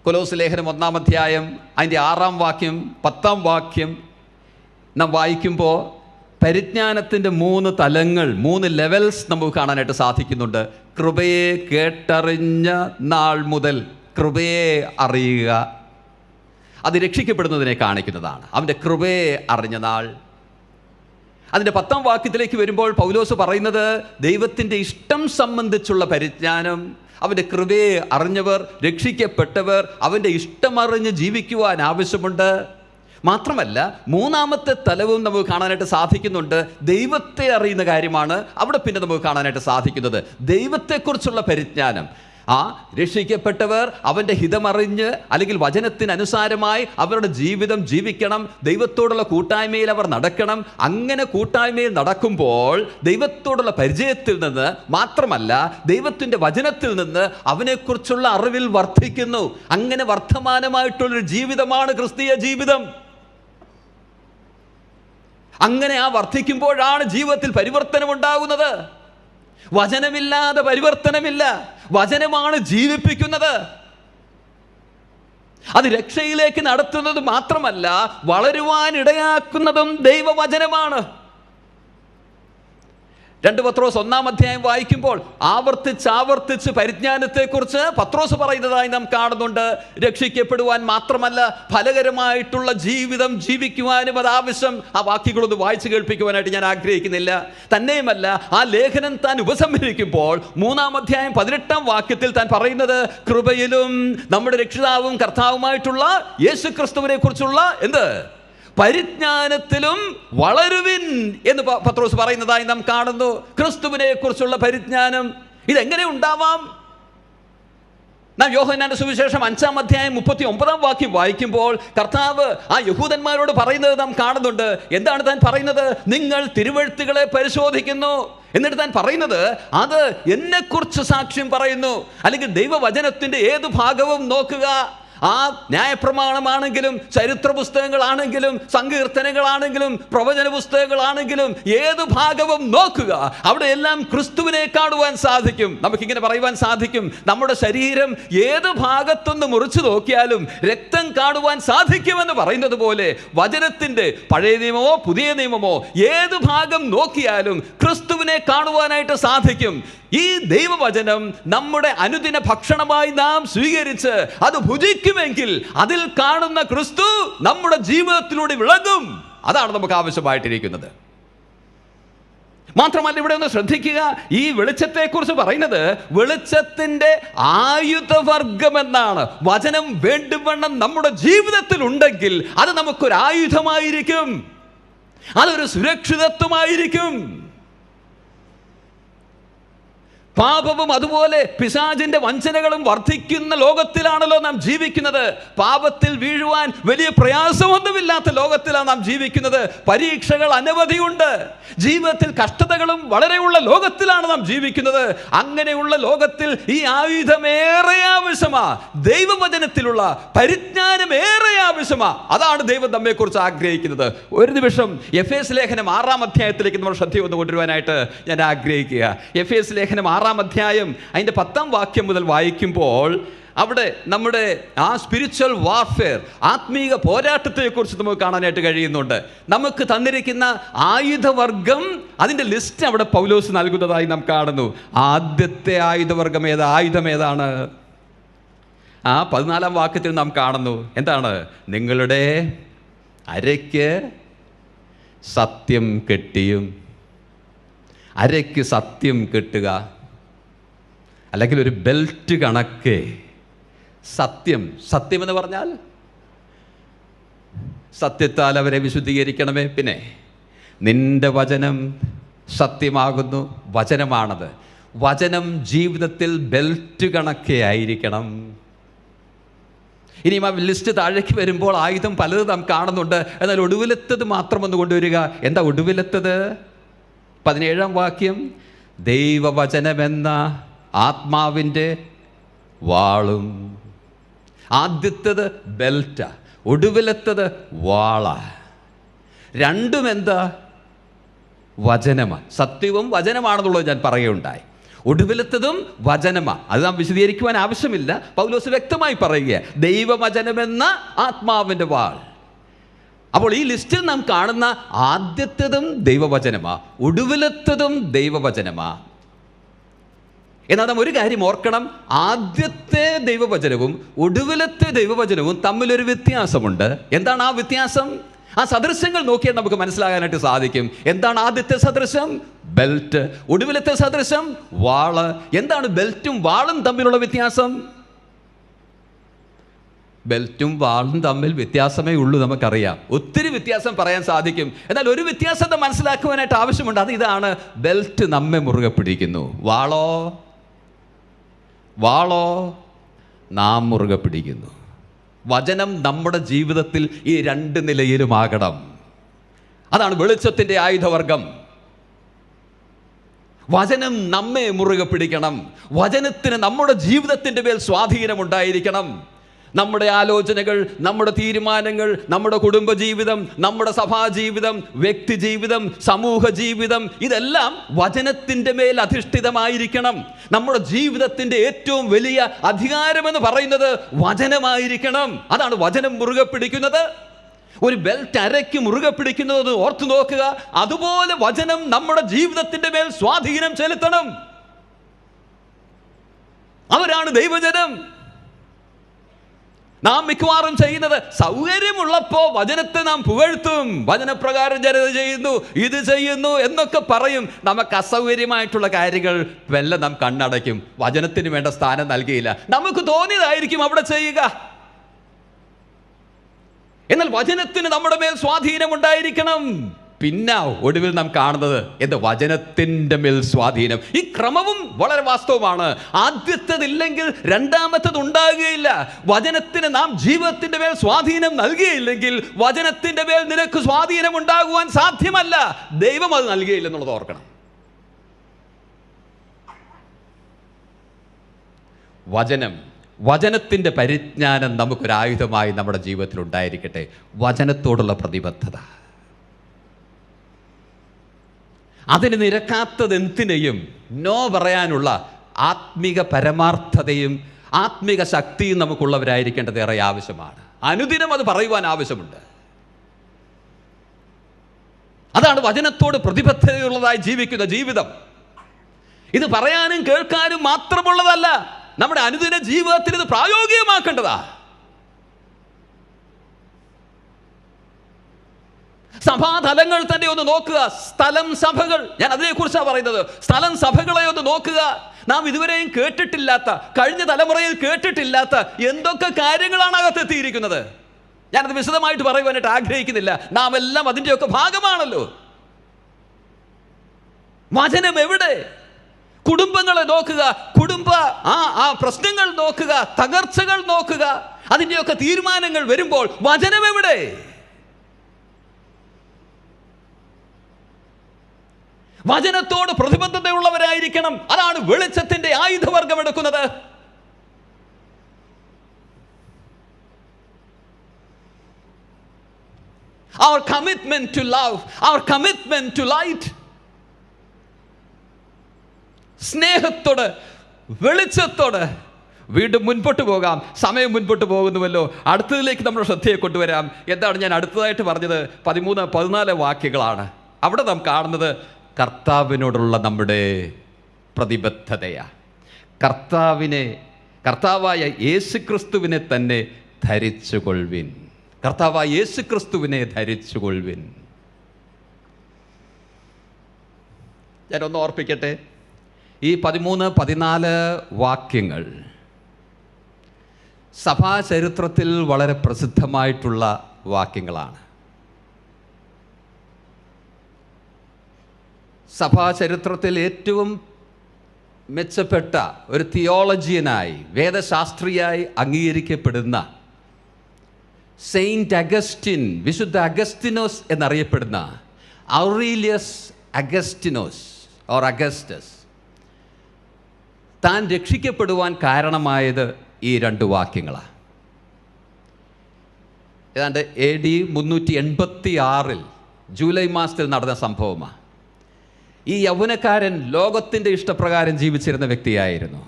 കൊലോസ് ലേഖനം 1-ാം അധ്യായം അതിൻ്റെ 6-ാം വാക്യം 10-ാം വാക്യം നാം വായിക്കുമ്പോൾ പരിജ്ഞാനത്തിൻ്റെ 3 തലങ്ങൾ, 3 ലെവൽസ് നമുക്ക് കാണാനായിട്ട് സാധിക്കുന്നുണ്ട്. കൃപയെ കേട്ടറിഞ്ഞ നാൾ മുതൽ കൃപയെ അറിയുക, അത് രക്ഷിക്കപ്പെടുന്നതിനെ കാണിക്കുന്നതാണ്. അവൻ്റെ കൃപയെ അറിഞ്ഞ നാൾ. അതിൻ്റെ 10-ാം വാക്യത്തിലേക്ക് വരുമ്പോൾ പൗലോസ് പറയുന്നത് ദൈവത്തിൻ്റെ ഇഷ്ടം സംബന്ധിച്ചുള്ള പരിജ്ഞാനം, അവൻ്റെ കൃപയെ അറിഞ്ഞവർ, രക്ഷിക്കപ്പെട്ടവർ അവൻ്റെ ഇഷ്ടമറിഞ്ഞ് ജീവിക്കുവാൻ ആവശ്യമുണ്ട്. മാത്രമല്ല മൂന്നാമത്തെ തലവും നമുക്ക് കാണാനായിട്ട് സാധിക്കുന്നുണ്ട്. ദൈവത്തെ അറിയുന്ന കാര്യമാണ് അവിടെ പിന്നെ നമുക്ക് കാണാനായിട്ട് സാധിക്കുന്നത്. ദൈവത്തെക്കുറിച്ചുള്ള പരിജ്ഞാനം. രക്ഷിക്കപ്പെട്ടവർ അവൻ്റെ ഹിതമറിഞ്ഞ് അല്ലെങ്കിൽ വചനത്തിനനുസാരമായി അവരുടെ ജീവിതം ജീവിക്കണം. ദൈവത്തോടുള്ള കൂട്ടായ്മയിൽ അവർ നടക്കണം. അങ്ങനെ കൂട്ടായ്മയിൽ നടക്കുമ്പോൾ ദൈവത്തോടുള്ള പരിചയത്തിൽ നിന്ന് മാത്രമല്ല, ദൈവത്തിൻ്റെ വചനത്തിൽ നിന്ന് അവനെക്കുറിച്ചുള്ള അറിവിൽ വർദ്ധിക്കുന്നു. അങ്ങനെ വർദ്ധമാനമായിട്ടുള്ളൊരു ജീവിതമാണ് ക്രിസ്തീയ ജീവിതം. അങ്ങനെ വർദ്ധിക്കുമ്പോഴാണ് ജീവിതത്തിൽ പരിവർത്തനം ഉണ്ടാകുന്നത്. വചനമില്ലാതെ പരിവർത്തനമില്ല. വചനമാണ് ജീവിപ്പിക്കുന്നത്. അത് രക്ഷയിലേക്ക് നടത്തുന്നത് മാത്രമല്ല, വളരുവാൻ ഇടയാക്കുന്നതും ദൈവവചനമാണ്. 2 പത്രോസ് 1-ാം അധ്യായം വായിക്കുമ്പോൾ ആവർത്തിച്ച് പരിജ്ഞാനത്തെക്കുറിച്ച് പത്രോസ് പറയുന്നതായി നാം കാണുന്നുണ്ട്. രക്ഷിക്കപ്പെടുവാൻ മാത്രമല്ല, ഫലകരമായിട്ടുള്ള ജീവിതം ജീവിക്കുവാനും അത് ആവശ്യം. ആ വാക്യങ്ങളൊന്ന് വായിച്ചു കേൾപ്പിക്കുവാനായിട്ട് ഞാൻ ആഗ്രഹിക്കുന്നില്ല. തന്നെയുമല്ല, ആ ലേഖനം താൻ ഉപസംഹരിക്കുമ്പോൾ 3-ാം അധ്യായം 18-ാം വാക്യത്തിൽ താൻ പറയുന്നത്, കൃപയിലും നമ്മുടെ രക്ഷിതാവും കർത്താവുമായിട്ടുള്ള യേശു ക്രിസ്തുവിനെ കുറിച്ചുള്ള പരിജ്ഞാനത്തിലും വളരുവിൻ എന്ന് പത്രോസ് പറയുന്നതായി നാം കാണുന്നു. ക്രിസ്തുവിനെ കുറിച്ചുള്ള പരിജ്ഞാനം ഇതെങ്ങനെ ഉണ്ടാവാം? നാം യോഹന്നാന്റെ സുവിശേഷം 5-ാം അധ്യായം 39-ാം വാക്യം വായിക്കുമ്പോൾ കർത്താവ് യഹൂദന്മാരോട് പറയുന്നത് നാം കാണുന്നുണ്ട്. എന്താണ് താൻ പറയുന്നത്? നിങ്ങൾ തിരുവെഴുത്തുകളെ പരിശോധിക്കുന്നു. എന്നിട്ട് താൻ പറയുന്നത്, അത് എന്നെക്കുറിച്ച് സാക്ഷ്യം പറയുന്നു. അല്ലെങ്കിൽ ദൈവവചനത്തിന്റെ ഏത് ഭാഗവും നോക്കുക. ന്യായപ്രമാണമാണെങ്കിലും ചരിത്ര പുസ്തകങ്ങളാണെങ്കിലും സങ്കീർത്തനങ്ങളാണെങ്കിലും പ്രവചന പുസ്തകങ്ങളാണെങ്കിലും ഏത് ഭാഗവും നോക്കുക. അവിടെ എല്ലാം ക്രിസ്തുവിനെ കാണുവാൻ സാധിക്കും. നമുക്കിങ്ങനെ പറയുവാൻ സാധിക്കും, നമ്മുടെ ശരീരം ഏത് ഭാഗത്തൊന്ന് മുറിച്ചു നോക്കിയാലും രക്തം കാണുവാൻ സാധിക്കുമെന്ന് പറയുന്നത് പോലെ വചനത്തിന്റെ പഴയ നിയമമോ പുതിയ നിയമമോ ഏത് ഭാഗം നോക്കിയാലും ക്രിസ്തുവിനെ കാണുവാനായിട്ട് സാധിക്കും. ഈ ദൈവവചനം നമ്മുടെ അനുദിന ഭക്ഷണമായി നാം സ്വീകരിച്ച് അത് ഭുജിക്കുമെങ്കിൽ അതിൽ കാണുന്ന ക്രിസ്തു നമ്മുടെ ജീവിതത്തിലൂടെ വിളങ്ങും. അതാണ് നമുക്ക് ആവശ്യമായിട്ടിരിക്കുന്നത്. മാത്രമല്ല, ഇവിടെ ഒന്ന് ശ്രദ്ധിക്കുക, ഈ വെളിച്ചത്തെക്കുറിച്ച് പറയുന്നത് വെളിച്ചത്തിന്റെ ആയുധവർഗം എന്നാണ്. വചനം വേണ്ടുവണ്ണം നമ്മുടെ ജീവിതത്തിൽ ഉണ്ടെങ്കിൽ അത് നമുക്കൊരു ആയുധമായിരിക്കും, അതൊരു സുരക്ഷിതത്വമായിരിക്കും. പാപവും അതുപോലെ പിശാചിന്റെ വഞ്ചനകളും വർദ്ധിക്കുന്ന ലോകത്തിലാണല്ലോ നാം ജീവിക്കുന്നത്. പാപത്തിൽ വീഴുവാൻ വലിയ പ്രയാസമൊന്നുമില്ലാത്ത ലോകത്തിലാണ് നാം ജീവിക്കുന്നത്. പരീക്ഷകൾ അനവധിയുണ്ട്. ജീവിതത്തിൽ കഷ്ടതകളും വളരെയുള്ള ലോകത്തിലാണ് നാം ജീവിക്കുന്നത്. അങ്ങനെയുള്ള ലോകത്തിൽ ഈ ആയുധമേറെ ആവശ്യമാ. ദൈവവചനത്തിലുള്ള പരിജ്ഞാനം ഏറെ ആവശ്യമാ. അതാണ് ദൈവം നമ്മെക്കുറിച്ച് ആഗ്രഹിക്കുന്നത്. ഒരു നിമിഷം എഫേസ് ലേഖനം 6-ാം അധ്യായത്തിലേക്ക് നമ്മൾ ശ്രദ്ധ കൊണ്ടുവരുവാനായിട്ട് ഞാൻ ആഗ്രഹിക്കുക. എഫേസ് ലേഖനം 6-ാം അധ്യായം അതിൻ്റെ 10-ാം വാക്യം മുതൽ വായിക്കുമ്പോൾ അവിടെ നമ്മുടെ സ്പിരിച്വൽ വാർഫെയർ, ആത്മീക പോരാട്ടത്തെക്കുറിച്ച് നമുക്ക് കാണാനായിട്ട് കഴിയുന്നുണ്ട്. നമുക്ക് തന്നിരിക്കുന്ന ആയുധവർഗം, അതിൻ്റെ ലിസ്റ്റ് അവിടെ പൗലോസ് നൽകുന്നതായി നാം കാണുന്നു. ആദ്യത്തെ ആയുധവർഗം ആയുധം ഏതാണ്? 14-ാം വാക്യത്തിൽ നാം കാണുന്നു. എന്താണ്? നിങ്ങളുടെ അരയ്ക്ക് സത്യം കെട്ടിയും. അരയ്ക്ക് സത്യം കെട്ടുക, അല്ലെങ്കിൽ ഒരു ബെൽറ്റ് കണക്ക് സത്യം എന്ന് പറഞ്ഞാൽ സത്യത്താൽ അവരെ വിശുദ്ധീകരിക്കണമേ. പിന്നെ നിന്റെ വചനം സത്യമാകുന്നു. വചനമാണത്. വചനം ജീവിതത്തിൽ ബെൽറ്റ് കണക്കേ ആയിരിക്കണം. ഇനിയും ആ ലിസ്റ്റ് താഴേക്ക് വരുമ്പോൾ ആയുധം പലതും നാം കാണുന്നുണ്ട്. എന്നാൽ ഒടുവിലെത്തത് മാത്രം ഒന്ന് കൊണ്ടുവരിക. എന്താ ഒടുവിലെത്തത്? 17-ാം വാക്യം, ദൈവവചനമെന്ന ആത്മാവിൻ്റെ വാളും. ആദ്യത്തേത് ബെൽറ്റ, ഒടുവിലെത്തത് വാള. രണ്ടും എന്താ? വചനമാണ്. സത്യവും വചനമാണെന്നുള്ളത് ഞാൻ പറയുകയുണ്ടായി. ഒടുവിലത്തതും വചനമാണ്. അത് നാം വിശദീകരിക്കുവാൻ ആവശ്യമില്ല. പൗലോസ് വ്യക്തമായി പറയുക, ദൈവവചനമെന്ന ആത്മാവിൻ്റെ വാൾ. അപ്പോൾ ഈ ലിസ്റ്റിൽ നാം കാണുന്ന ആദ്യത്തേതും ദൈവവചനമാ, ഒടുവിലത്തതും ദൈവവചനമാ. എന്നാൽ നാം ഒരു കാര്യം ഓർക്കണം, ആദ്യത്തെ ദൈവവചനവും ഒടുവിലത്തെ ദൈവവചനവും തമ്മിലൊരു വ്യത്യാസമുണ്ട്. എന്താണ് ആ വ്യത്യാസം? ആ സദൃശ്യങ്ങൾ നോക്കിയാൽ നമുക്ക് മനസ്സിലാകാനായിട്ട് സാധിക്കും. എന്താണ് ആദ്യത്തെ സദൃശ്യം? ബെൽറ്റ്. ഒടുവിലത്തെ സദൃശ്യം വാള്. എന്താണ് ബെൽറ്റും വാളും തമ്മിലുള്ള വ്യത്യാസം? ബെൽറ്റും വാളും തമ്മിൽ വ്യത്യാസമേ ഉള്ളൂ, നമുക്കറിയാം. ഒത്തിരി വ്യത്യാസം പറയാൻ സാധിക്കും. എന്നാൽ ഒരു വ്യത്യാസത്തെ മനസ്സിലാക്കുവാനായിട്ട് ആവശ്യമുണ്ട്. അത് ഇതാണ്: ബെൽറ്റ് നമ്മെ മുറുകെ പിടിക്കുന്നു, വാളോ നാം മുറുകെ പിടിക്കുന്നു. വചനം നമ്മുടെ ജീവിതത്തിൽ ഈ രണ്ട് നിലയിലുമാകണം. അതാണ് വെളിച്ചത്തിൻ്റെ ആയുധവർഗം. വചനം നമ്മെ മുറുകെ പിടിക്കണം. വചനത്തിന് നമ്മുടെ ജീവിതത്തിൻ്റെ മേൽ സ്വാധീനമുണ്ടായിരിക്കണം. നമ്മുടെ ആലോചനകൾ, നമ്മുടെ തീരുമാനങ്ങൾ, നമ്മുടെ കുടുംബജീവിതം, നമ്മുടെ സഭാജീവിതം, വ്യക്തി ജീവിതം, സമൂഹ ജീവിതം, ഇതെല്ലാം വചനത്തിൻ്റെ മേൽ അധിഷ്ഠിതമായിരിക്കണം. നമ്മുടെ ജീവിതത്തിൻ്റെ ഏറ്റവും വലിയ അധികാരമെന്ന് പറയുന്നത് വചനമായിരിക്കണം. അതാണ് വചനം മുറുകെ പിടിക്കുന്നത്. ഒരു ബെൽറ്റ് അരയ്ക്ക് മുറുകെ പിടിക്കുന്നത് ഓർത്തു നോക്കുക. അതുപോലെ വചനം നമ്മുടെ ജീവിതത്തിൻ്റെ മേൽ സ്വാധീനം ചെലുത്തണം. അവരാണ് ദൈവജനം. നാം മിക്കവാറും ചെയ്യുന്നത്, സൗകര്യമുള്ളപ്പോൾ വചനത്തെ നാം പുകഴ്ത്തും, വചനപ്രകാരം ജനത ചെയ്യുന്നു, ഇത് ചെയ്യുന്നു എന്നൊക്കെ പറയും. നമുക്ക് അസൗകര്യമായിട്ടുള്ള കാര്യങ്ങൾ വല്ല നാം കണ്ണടയ്ക്കും, വചനത്തിന് വേണ്ട സ്ഥാനം നൽകിയില്ല. നമുക്ക് തോന്നിയതായിരിക്കും അവിടെ ചെയ്യുക. എന്നാൽ വചനത്തിന് നമ്മുടെ മേൽ സ്വാധീനമുണ്ടായിരിക്കണം. പിന്നെ ഒടുവിൽ നാം കാണുന്നത് എന്ത്? വചനത്തിൻ്റെ മേൽ സ്വാധീനം. ഈ ക്രമവും വളരെ വാസ്തവമാണ്. ആദ്യത്തേതില്ലെങ്കിൽ രണ്ടാമത്തേത് ഉണ്ടാകുകയില്ല. വചനത്തിന് നാം ജീവിതത്തിൻ്റെ മേൽ സ്വാധീനം നൽകിയില്ലെങ്കിൽ വചനത്തിൻ്റെ മേൽ നിനക്ക് സ്വാധീനം ഉണ്ടാകുവാൻ സാധ്യമല്ല. ദൈവം അത് നൽകിയില്ലെന്നുള്ളത് ഓർക്കണം. വചനത്തിൻ്റെ പരിജ്ഞാനം നമുക്കൊരായുധമായി നമ്മുടെ ജീവിതത്തിൽ ഉണ്ടായിരിക്കട്ടെ. വചനത്തോടുള്ള പ്രതിബദ്ധത, അതിന് നിരക്കാത്തത് എന്തിനേയും നോ പറയാനുള്ള ആത്മിക പരമാർത്ഥതയും ആത്മിക ശക്തിയും നമുക്കുള്ളവരായിരിക്കേണ്ടത് ഏറെ ആവശ്യമാണ്. അനുദിനം അത് പറയുവാൻ ആവശ്യമുണ്ട്. അതാണ് വചനത്തോട് പ്രതിബദ്ധതയുള്ളതായി ജീവിക്കുന്ന ജീവിതം. ഇത് പറയാനും കേൾക്കാനും മാത്രമുള്ളതല്ല, നമ്മുടെ അനുദിന ജീവിതത്തിൽ ഇത് പ്രായോഗികമാക്കേണ്ടതാ. സഭാതലങ്ങൾ തന്നെ ഒന്ന് നോക്കുക. സ്ഥലം സഭകൾ, ഞാൻ അതിനെക്കുറിച്ചാണ് പറയുന്നത്. സ്ഥലം സഭകളെ ഒന്ന് നോക്കുക. നാം ഇതുവരെയും കേട്ടിട്ടില്ലാത്ത, കഴിഞ്ഞ തലമുറയിൽ കേട്ടിട്ടില്ലാത്ത എന്തൊക്കെ കാര്യങ്ങളാണ് അകത്തെത്തിയിരിക്കുന്നത്. ഞാനത് വിശദമായിട്ട് പറയുവാനായിട്ട് ആഗ്രഹിക്കുന്നില്ല. നാം എല്ലാം അതിൻ്റെയൊക്കെ ഭാഗമാണല്ലോ. വചനം എവിടെ? കുടുംബങ്ങളെ നോക്കുക, ആ പ്രശ്നങ്ങൾ നോക്കുക, തകർച്ചകൾ നോക്കുക, അതിൻ്റെയൊക്കെ തീരുമാനങ്ങൾ വരുമ്പോൾ വചനം എവിടെ? വചനത്തോട് പ്രതിബദ്ധതയുള്ളവരായിരിക്കണം. അതാണ് വെളിച്ചത്തിന്റെ ആയുധവർഗം എടുക്കുന്നത്. Our commitment to love, our commitment to light. സ്നേഹത്തോട്, വെളിച്ചത്തോട് വീണ്ടും മുൻപോട്ട് പോകാം. സമയം മുൻപോട്ട് പോകുന്നുവല്ലോ. അടുത്തതിലേക്ക് നമ്മുടെ ശ്രദ്ധയെ കൊണ്ടുവരാം. എന്താണ് ഞാൻ അടുത്തതായിട്ട് പറഞ്ഞത്? 13-14 വാക്യങ്ങളാണ്. അവിടെ നാം കാണുന്നത് കർത്താവിനോടുള്ള നമ്മുടെ പ്രതിബദ്ധതയാണ്. കർത്താവായ യേശുക്രിസ്തുവിനെ തന്നെ ധരിച്ചുകൊള്ളുവിൻ. കർത്താവായ യേശുക്രിസ്തുവിനെ ധരിച്ചുകൊള്ളുവിൻ. ഞാനൊന്ന് ഓർപ്പിക്കട്ടെ. ഈ 13-14 വാക്യങ്ങൾ സഭാചരിത്രത്തിൽ വളരെ പ്രസിദ്ധമായിട്ടുള്ള വാക്യങ്ങളാണ്. സഭാചരിത്രത്തിൽ ഏറ്റവും മെച്ചപ്പെട്ട ഒരു തിയോളജിയനായി, വേദശാസ്ത്രിയായി അംഗീകരിക്കപ്പെടുന്ന സെയിൻറ്റ് അഗസ്റ്റിൻ, വിശുദ്ധ അഗസ്റ്റിനോസ് എന്നറിയപ്പെടുന്ന ഔറീലിയസ് അഗസ്റ്റിനോസ് ഓർ അഗസ്റ്റസ്, താൻ രക്ഷിക്കപ്പെടുവാൻ കാരണമായത് ഈ 2 വാക്യങ്ങളാണ്. ഏതാണ്ട് AD 386 ജൂലൈ മാസത്തിൽ നടന്ന സംഭവമാണ്. ഈ യൗവനക്കാരൻ ലോകത്തിൻ്റെ ഇഷ്ടപ്രകാരം ജീവിച്ചിരുന്ന വ്യക്തിയായിരുന്നു.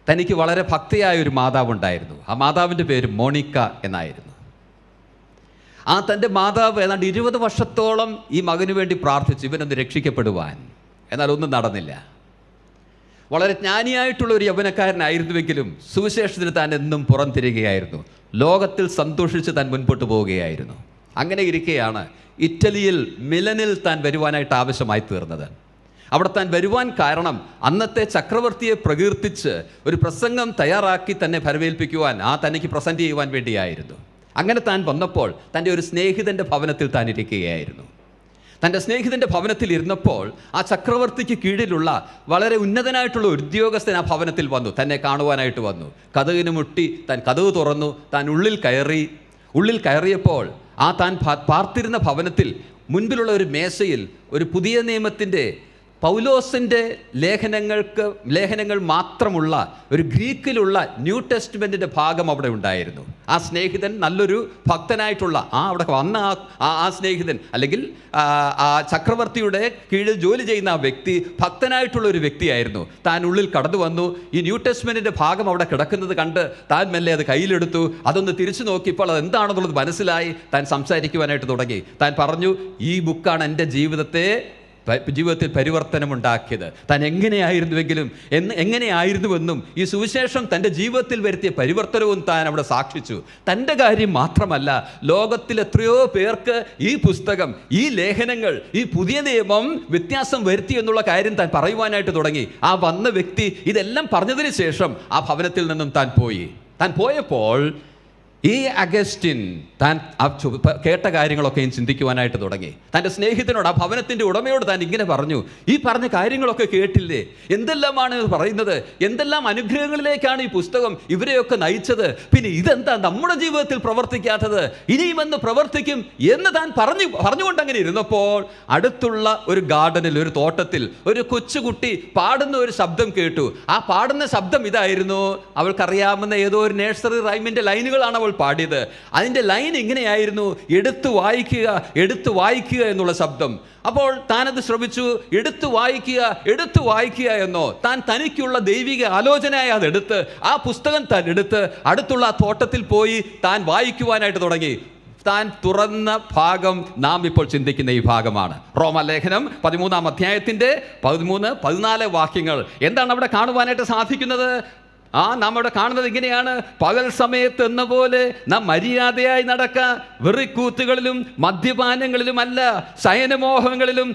തനിക്ക് വളരെ ഭക്തിയായൊരു മാതാവുണ്ടായിരുന്നു. ആ മാതാവിൻ്റെ പേര് മോണിക്ക എന്നായിരുന്നു. തൻ്റെ മാതാവ് ഏതാണ്ട് 20 വർഷത്തോളം ഈ മകന് വേണ്ടി പ്രാർത്ഥിച്ചു, ഇവനൊന്ന് രക്ഷിക്കപ്പെടുവാൻ. എന്നാൽ ഒന്നും നടന്നില്ല. വളരെ ജ്ഞാനിയായിട്ടുള്ള ഒരു യൗവനക്കാരനായിരുന്നുവെങ്കിലും സുവിശേഷത്തിന് താൻ എന്നും പുറംതിരികയായിരുന്നു. ലോകത്തിൽ സന്തോഷിച്ച് താൻ മുൻപോട്ട് പോവുകയായിരുന്നു. അങ്ങനെ ഇരിക്കെയാണ് ഇറ്റലിയിൽ മിലനിൽ താൻ വരുവാനായിട്ട് ആവശ്യമായി തീർന്നത്. അവിടെ താൻ വരുവാൻ കാരണം അന്നത്തെ ചക്രവർത്തിയെ പ്രകീർത്തിച്ച് ഒരു പ്രസംഗം തയ്യാറാക്കി തന്നെ ഫലമേൽപ്പിക്കുവാൻ, തനിക്ക് പ്രസൻറ്റ് ചെയ്യുവാൻ വേണ്ടിയായിരുന്നു. അങ്ങനെ താൻ വന്നപ്പോൾ തൻ്റെ ഒരു സ്നേഹിതൻ്റെ ഭവനത്തിൽ താൻ ഇരിക്കുകയായിരുന്നു. തൻ്റെ സ്നേഹിതൻ്റെ ഭവനത്തിൽ ഇരുന്നപ്പോൾ ആ ചക്രവർത്തിക്ക് കീഴിലുള്ള വളരെ ഉന്നതനായിട്ടുള്ള ഉദ്യോഗസ്ഥൻ ആ ഭവനത്തിൽ വന്നു, തന്നെ കാണുവാനായിട്ട് വന്നു. കതകിന് മുട്ടി താൻ കതക് തുറന്നു. താൻ ഉള്ളിൽ കയറിയപ്പോൾ താൻ പാർത്തിരുന്ന ഭവനത്തിൽ മുൻപിലുള്ള ഒരു മേശയിൽ ഒരു പുതിയ നിയമത്തിൻ്റെ പൗലോസിൻ്റെ ലേഖനങ്ങൾ മാത്രമുള്ള ഒരു ഗ്രീക്കിലുള്ള ന്യൂ ടെസ്റ്റ്മെൻറ്റിൻ്റെ ഭാഗം അവിടെ ഉണ്ടായിരുന്നു. ആ സ്നേഹിതൻ നല്ലൊരു ഭക്തനായിട്ടുള്ള അവിടെ വന്ന ആ സ്നേഹിതൻ, അല്ലെങ്കിൽ ആ ചക്രവർത്തിയുടെ കീഴിൽ ജോലി ചെയ്യുന്ന ആ വ്യക്തി ഭക്തനായിട്ടുള്ള ഒരു വ്യക്തിയായിരുന്നു. താൻ ഉള്ളിൽ കടന്നു വന്നു. ഈ ന്യൂ ടെസ്റ്റ്മെൻറ്റിൻ്റെ ഭാഗം അവിടെ കിടക്കുന്നത് കണ്ട് താൻ മെല്ലെ അത് കയ്യിലെടുത്തു. അതൊന്ന് തിരിച്ചു നോക്കിയപ്പോൾ അത് എന്താണെന്നുള്ളത് മനസ്സിലായി. താൻ സംസാരിക്കുവാനായിട്ട് തുടങ്ങി. താൻ പറഞ്ഞു, ഈ ബുക്കാണ് എൻ്റെ ജീവിതത്തിൽ പരിവർത്തനമുണ്ടാക്കിയത്. താൻ എങ്ങനെയായിരുന്നുവെന്നും ഈ സുവിശേഷം തൻ്റെ ജീവിതത്തിൽ വരുത്തിയ പരിവർത്തനവും താൻ അവിടെ സാക്ഷിച്ചു. തൻ്റെ കാര്യം മാത്രമല്ല, ലോകത്തിൽ എത്രയോ പേർക്ക് ഈ പുസ്തകം, ഈ ലേഖനങ്ങൾ, ഈ പുതിയ നിയമം വ്യത്യാസം വരുത്തി എന്നുള്ള കാര്യം താൻ പറയുവാനായിട്ട് തുടങ്ങി. ആ വന്ന വ്യക്തി ഇതെല്ലാം പറഞ്ഞതിന് ശേഷം ആ ഭവനത്തിൽ നിന്നും താൻ പോയപ്പോൾ ഈ അഗസ്റ്റിൻ താൻ കേട്ട കാര്യങ്ങളൊക്കെയും ചിന്തിക്കുവാനായിട്ട് തുടങ്ങി. തൻ്റെ സ്നേഹിതനോട്, ആ ഭവനത്തിൻ്റെ ഉടമയോട് താൻ ഇങ്ങനെ പറഞ്ഞു, ഈ പറഞ്ഞ കാര്യങ്ങളൊക്കെ കേട്ടില്ലേ? എന്തെല്ലാമാണ് പറയുന്നത്? എന്തെല്ലാം അനുഗ്രഹങ്ങളിലേക്കാണ് ഈ പുസ്തകം ഇവരെയൊക്കെ നയിച്ചത്? പിന്നെ ഇതെന്താ നമ്മുടെ ജീവിതത്തിൽ പ്രവർത്തിക്കാത്തത്? ഇനിയും എന്ന് പ്രവർത്തിക്കും എന്ന് താൻ പറഞ്ഞുകൊണ്ടങ്ങനെ ഇരുന്നപ്പോൾ അടുത്തുള്ള ഒരു ഗാർഡനിൽ, ഒരു തോട്ടത്തിൽ ഒരു കൊച്ചുകുട്ടി പാടുന്ന ഒരു ശബ്ദം കേട്ടു. ആ പാടുന്ന ശബ്ദം ഇതായിരുന്നു. അവൾക്കറിയാവുന്ന ഏതോ ഒരു നേഴ്സറി റൈമിൻ്റെ ലൈനുകളാണ് അവൾ പാടിയത്. അതിൻ്റെ ലൈൻ ഇങ്ങനെയായിരുന്നു, എടുത്തു വായിക്കുക എന്നുള്ള ശബ്ദം. അപ്പോൾ താനത് ശ്രമിച്ചു. എടുത്തു വായിക്കുക എന്നോ, തനിക്കുള്ള ദൈവിക ആലോചനയായി അതെടുത്ത്, ആ പുസ്തകം താൻ എടുത്ത് അടുത്തുള്ള ആ തോട്ടത്തിൽ പോയി താൻ വായിക്കുവാനായിട്ട് തുടങ്ങി. താൻ തുറന്ന ഭാഗം നാം ഇപ്പോൾ ചിന്തിക്കുന്ന ഈ ഭാഗമാണ്. റോമാലേഖനം 13-ാം അധ്യായത്തിൻ്റെ 13-14 വാക്യങ്ങൾ. എന്താണ് അവിടെ കാണുവാനായിട്ട് സാധിക്കുന്നത്? നാം അവിടെ കാണുന്നത് ഇങ്ങനെയാണ്: പകൽ സമയത്ത് എന്ന പോലെ നാം മര്യാദയായി നടക്കുക, വെറിക്കൂത്തുകളിലും മദ്യപാനങ്ങളിലുമല്ല, ശയനമോഹങ്ങളിലും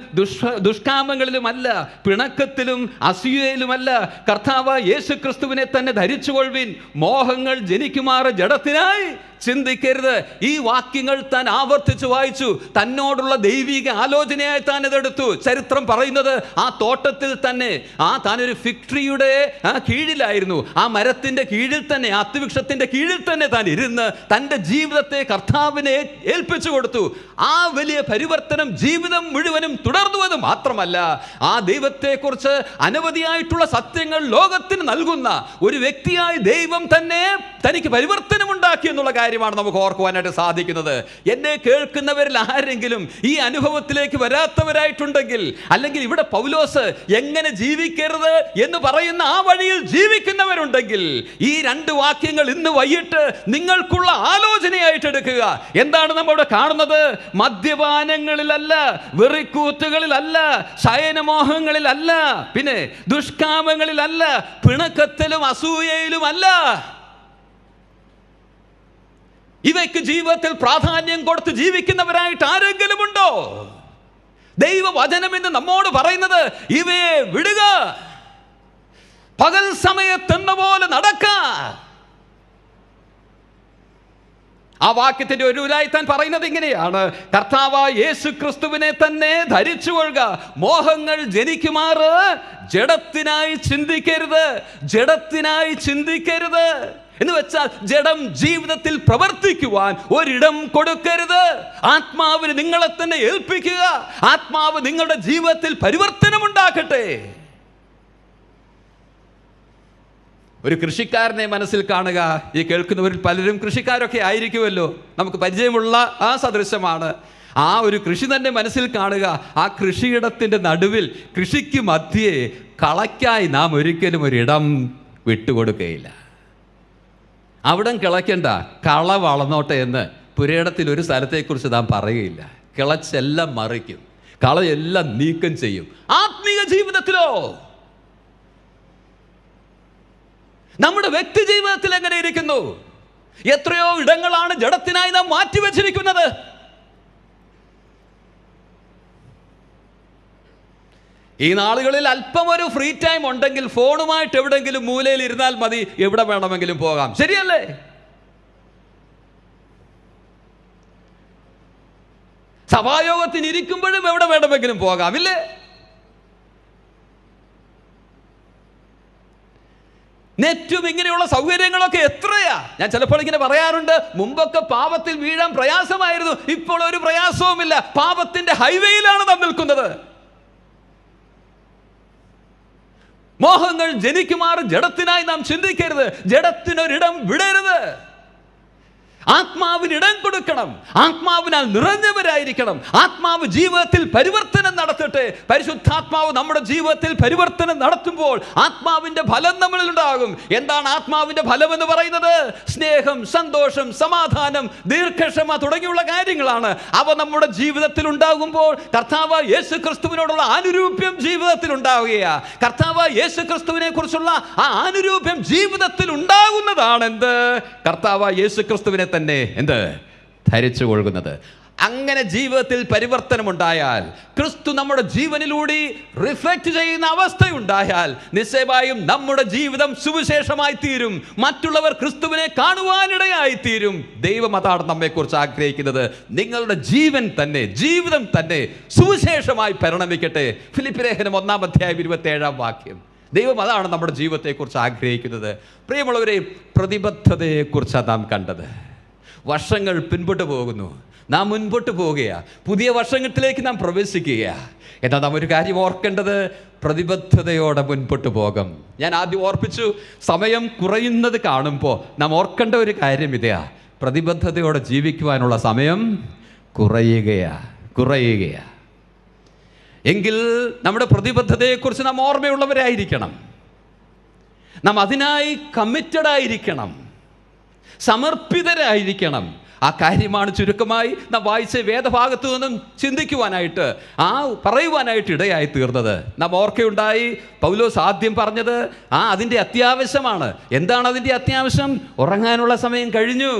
ദുഷ്കാമങ്ങളിലുമല്ല, പിണക്കത്തിലും അസൂയയിലുമല്ല, കർത്താവായ യേശുക്രിസ്തുവിനെ തന്നെ ധരിച്ചുകൊള്ളുവിൻ. മോഹങ്ങൾ ജനിക്കുമാറ് ജഡത്തിനായി ചിന്തിക്കരുത്. ഈ വാക്യങ്ങൾ താൻ ആവർത്തിച്ച് വായിച്ചു. തന്നോടുള്ള ദൈവിക ആലോചനയായി താൻ ഇതെടുത്തു. ചരിത്രം പറയുന്നത് ആ തോട്ടത്തിൽ തന്നെ താനൊരു ഫിഗ് ട്രീയുടെ കീഴിലായിരുന്നു. ആ മരത്തിന്റെ കീഴിൽ തന്നെ, അത്തിവൃക്ഷത്തിന്റെ കീഴിൽ തന്നെ താൻ ഇരുന്ന് തൻ്റെ ജീവിതത്തെ കർത്താവിനെ ഏൽപ്പിച്ചു കൊടുത്തു. ആ വലിയ പരിവർത്തനം ജീവിതം മുഴുവനും തുടർന്നുവെന്ന് മാത്രമല്ല, ആ ദൈവത്തെക്കുറിച്ച് അനവധിയായിട്ടുള്ള സത്യങ്ങൾ ലോകത്തിന് നൽകുന്ന ഒരു വ്യക്തിയായി ദൈവം തന്നെ തനിക്ക് പരിവർത്തനമുണ്ടാക്കി എന്നുള്ള കാര്യമാണ് നമുക്ക് ഓർക്കുവാനായിട്ട് സാധിക്കുന്നത്. എന്നെ കേൾക്കുന്നവരിൽ ആരെങ്കിലും ഈ അനുഭവത്തിലേക്ക് വരാത്തവരായിട്ടുണ്ടെങ്കിൽ, അല്ലെങ്കിൽ ഇവിടെ പൗലോസ് എങ്ങനെ ജീവിക്കരുത് എന്ന് പറയുന്ന ആ വഴിയിൽ ജീവിക്കുന്നവരുണ്ടെങ്കിൽ, ഈ 2 വാക്യങ്ങൾ ഇന്ന് വൈകിട്ട് നിങ്ങൾക്കുള്ള ആലോചനയായിട്ട് എടുക്കുക. എന്താണ് നമ്മളിവിടെ കാണുന്നത്? മദ്യപാനങ്ങളിലല്ല, വെറിക്കൂത്തുകളിലല്ല, ശയനമോഹങ്ങളിലല്ല, പിന്നെ ദുഷ്കാമങ്ങളിലല്ല, പിണക്കത്തിലും അസൂയയിലുമല്ല. ഇവയ്ക്ക് ജീവിതത്തിൽ പ്രാധാന്യം കൊടുത്ത് ജീവിക്കുന്നവരായിട്ട് ആരെങ്കിലും ഉണ്ടോ? ദൈവവചനം എന്ന് നമ്മോട് പറയുന്നത് ഇവയെ വിടുക, പകൽ സമയത്തെന്ന പോലെ നടക്ക. ആ വാക്യത്തിന്റെ ഒരു താൻ പറയുന്നത് ഇങ്ങനെയാണ്: കർത്താവായ യേശുക്രിസ്തുവിനെ തന്നെ ധരിച്ചുകൊള്ളുക, മോഹങ്ങൾ ജനിക്കുമാറ് ജഡത്തിനായി ചിന്തിക്കരുത്. എന്ന് വെച്ചാൽ ജഡം ജീവിതത്തിൽ പ്രവർത്തിക്കുവാൻ ഒരിടം കൊടുക്കരുത്. ആത്മാവിന് നിങ്ങളെ തന്നെ ഏൽപ്പിക്കുക. ആത്മാവ് നിങ്ങളുടെ ജീവിതത്തിൽ പരിവർത്തനമുണ്ടാക്കട്ടെ. ഒരു കൃഷിക്കാരനെ മനസ്സിൽ കാണുക. ഈ കേൾക്കുന്നവരിൽ പലരും കൃഷിക്കാരൊക്കെ ആയിരിക്കുമല്ലോ. നമുക്ക് പരിചയമുള്ള ആ സദൃശമാണ്. ആ ഒരു കൃഷി തന്നെ മനസ്സിൽ കാണുക. ആ കൃഷിയിടത്തിൻ്റെ നടുവിൽ, കൃഷിക്ക് മധ്യേ കളയ്ക്കായി നാം ഒരിക്കലും ഒരിടം വിട്ടുകൊടുക്കുകയില്ല. അവിടം കിളയ്ക്കണ്ട, കള വളർന്നോട്ടെ എന്ന് പുരയിടത്തിൽ ഒരു സ്ഥലത്തെക്കുറിച്ച് നാം പറയുകയില്ല. കിളച്ചെല്ലാം മറിക്കും, കളയെല്ലാം നീക്കം ചെയ്യും. ആത്മീയ ജീവിതത്തിലോ, നമ്മുടെ വ്യക്തി ജീവിതത്തിൽ എങ്ങനെ ഇരിക്കുന്നു? എത്രയോ ഇടങ്ങളാണ് ജഡത്തിനായി നാം മാറ്റിവെച്ചിരിക്കുന്നത്. ഈ നാളുകളിൽ അല്പം ഒരു ഫ്രീ ടൈം ഉണ്ടെങ്കിൽ ഫോണുമായിട്ട് എവിടെയെങ്കിലും മൂലയിൽ ഇരുന്നാൽ മതി, എവിടെ വേണമെങ്കിലും പോകാം. ശരിയല്ലേ? സഭായോഗത്തിന് ഇരിക്കുമ്പോഴും എവിടെ വേണമെങ്കിലും പോകാം, ഇല്ലേ? നെറ്റും ഇങ്ങനെയുള്ള സൗകര്യങ്ങളൊക്കെ എത്രയാ. ഞാൻ ചിലപ്പോൾ ഇങ്ങനെ പറയാറുണ്ട്, മുമ്പൊക്കെ പാപത്തിൽ വീഴാൻ പ്രയാസമായിരുന്നു, ഇപ്പോൾ ഒരു പ്രയാസവുമില്ല. പാപത്തിന്റെ ഹൈവേയിലാണ് നാം നിൽക്കുന്നത്. മോഹങ്ങൾ ജനിക്കുമാറ് ജഡത്തിനായി നാം ചിന്തിക്കരുത്. ജഡത്തിനൊരിടം വിടരുത്. ആത്മാവിനിടം കൊടുക്കണം. ആത്മാവിനാൽ നിറഞ്ഞവരായിരിക്കണം. ആത്മാവ് ജീവിതത്തിൽ പരിവർത്തനം നടത്തട്ടെ. പരിശുദ്ധാത്മാവ് നമ്മുടെ ജീവിതത്തിൽ പരിവർത്തനം നടത്തുമ്പോൾ ആത്മാവിന്റെ ഫലം നമ്മളിൽ ഉണ്ടാകും. എന്താണ് ആത്മാവിന്റെ ഫലം എന്ന് പറയുന്നത്? സ്നേഹം, സന്തോഷം, സമാധാനം, ദീർഘക്ഷമ തുടങ്ങിയുള്ള കാര്യങ്ങളാണ്. അവ നമ്മുടെ ജീവിതത്തിൽ ഉണ്ടാകുമ്പോൾ കർത്താവ് യേശു ക്രിസ്തുവിനോടുള്ള ആനുരൂപ്യം ജീവിതത്തിൽ ഉണ്ടാവുകയാ. കർത്താവ് യേശു ക്രിസ്തുവിനെ കുറിച്ചുള്ള ആ ആനുരൂപ്യം ജീവിതത്തിൽ ഉണ്ടാകുന്നതാണ് എന്ത്? കർത്താവ് യേശു ക്രിസ്തുവിനെ തന്നെ എന്ത് ധരിച്ചു കൊള്ളുന്നത്. അങ്ങനെ ജീവിതത്തിൽ പരിവർത്തനമുണ്ടായാൽ, ക്രിസ്തു നമ്മുടെ ജീവനിലൂടെ റിഫ്ലക്റ്റ് ചെയ്യുന്ന അവസ്ഥയുണ്ടായാൽ, നിശ്ചയമായും നമ്മുടെ ജീവിതം സുവിശേഷമായി തീരും. മറ്റുള്ളവർ ക്രിസ്തുവിനെ കാണുവാനിടയായി തീരും. ദൈവം അതാണ് നമ്മെക്കുറിച്ച് ആഗ്രഹിക്കുന്നത്. നിങ്ങളുടെ ജീവിതം തന്നെ സുവിശേഷമായി പരിണമിക്കട്ടെ. ഫിലിപ്പി ലേഖനം 1:27 ദൈവം അതാണ് നമ്മുടെ ജീവിതത്തെക്കുറിച്ച് ആഗ്രഹിക്കുന്നത്. പ്രിയമുള്ളവരെ, പ്രതിബദ്ധതയെക്കുറിച്ചാണ് നാം കണ്ടത്. വർഷങ്ങൾ പിൻപോട്ട് പോകുന്നു, നാം മുൻപോട്ട് പോവുകയാണ്. പുതിയ വർഷങ്ങളിലേക്ക് നാം പ്രവേശിക്കുകയാണ്. എന്നാൽ നാം ഒരു കാര്യം ഓർക്കേണ്ടത്, പ്രതിബദ്ധതയോടെ മുൻപോട്ട് പോകും. ഞാൻ ആദ്യം ഓർപ്പിച്ചു, സമയം കുറയുന്നത് കാണുമ്പോൾ നാം ഓർക്കേണ്ട ഒരു കാര്യം ഇതാ, പ്രതിബദ്ധതയോടെ ജീവിക്കുവാനുള്ള സമയം കുറയുകയാണ്. എങ്കിൽ നമ്മുടെ പ്രതിബദ്ധതയെക്കുറിച്ച് നാം ഓർമ്മയുള്ളവരായിരിക്കണം. നാം അതിനായി കമ്മിറ്റഡ് ആയിരിക്കണം, സമർപ്പിതരായിരിക്കണം. ആ കാര്യമാണ് ചുരുക്കമായി നാം വായിച്ച വേദഭാഗത്തു നിന്നും ചിന്തിക്കുവാനായിട്ട്, പറയുവാനായിട്ട് ഇടയായി തീർന്നത്. നാം ഓർക്കയുണ്ടായി, പൗലോസ് ആദ്യം പറഞ്ഞത് അതിൻ്റെ അത്യാവശ്യമാണ്. എന്താണ് അതിൻ്റെ അത്യാവശ്യം? ഉറങ്ങാനുള്ള സമയം കഴിഞ്ഞു,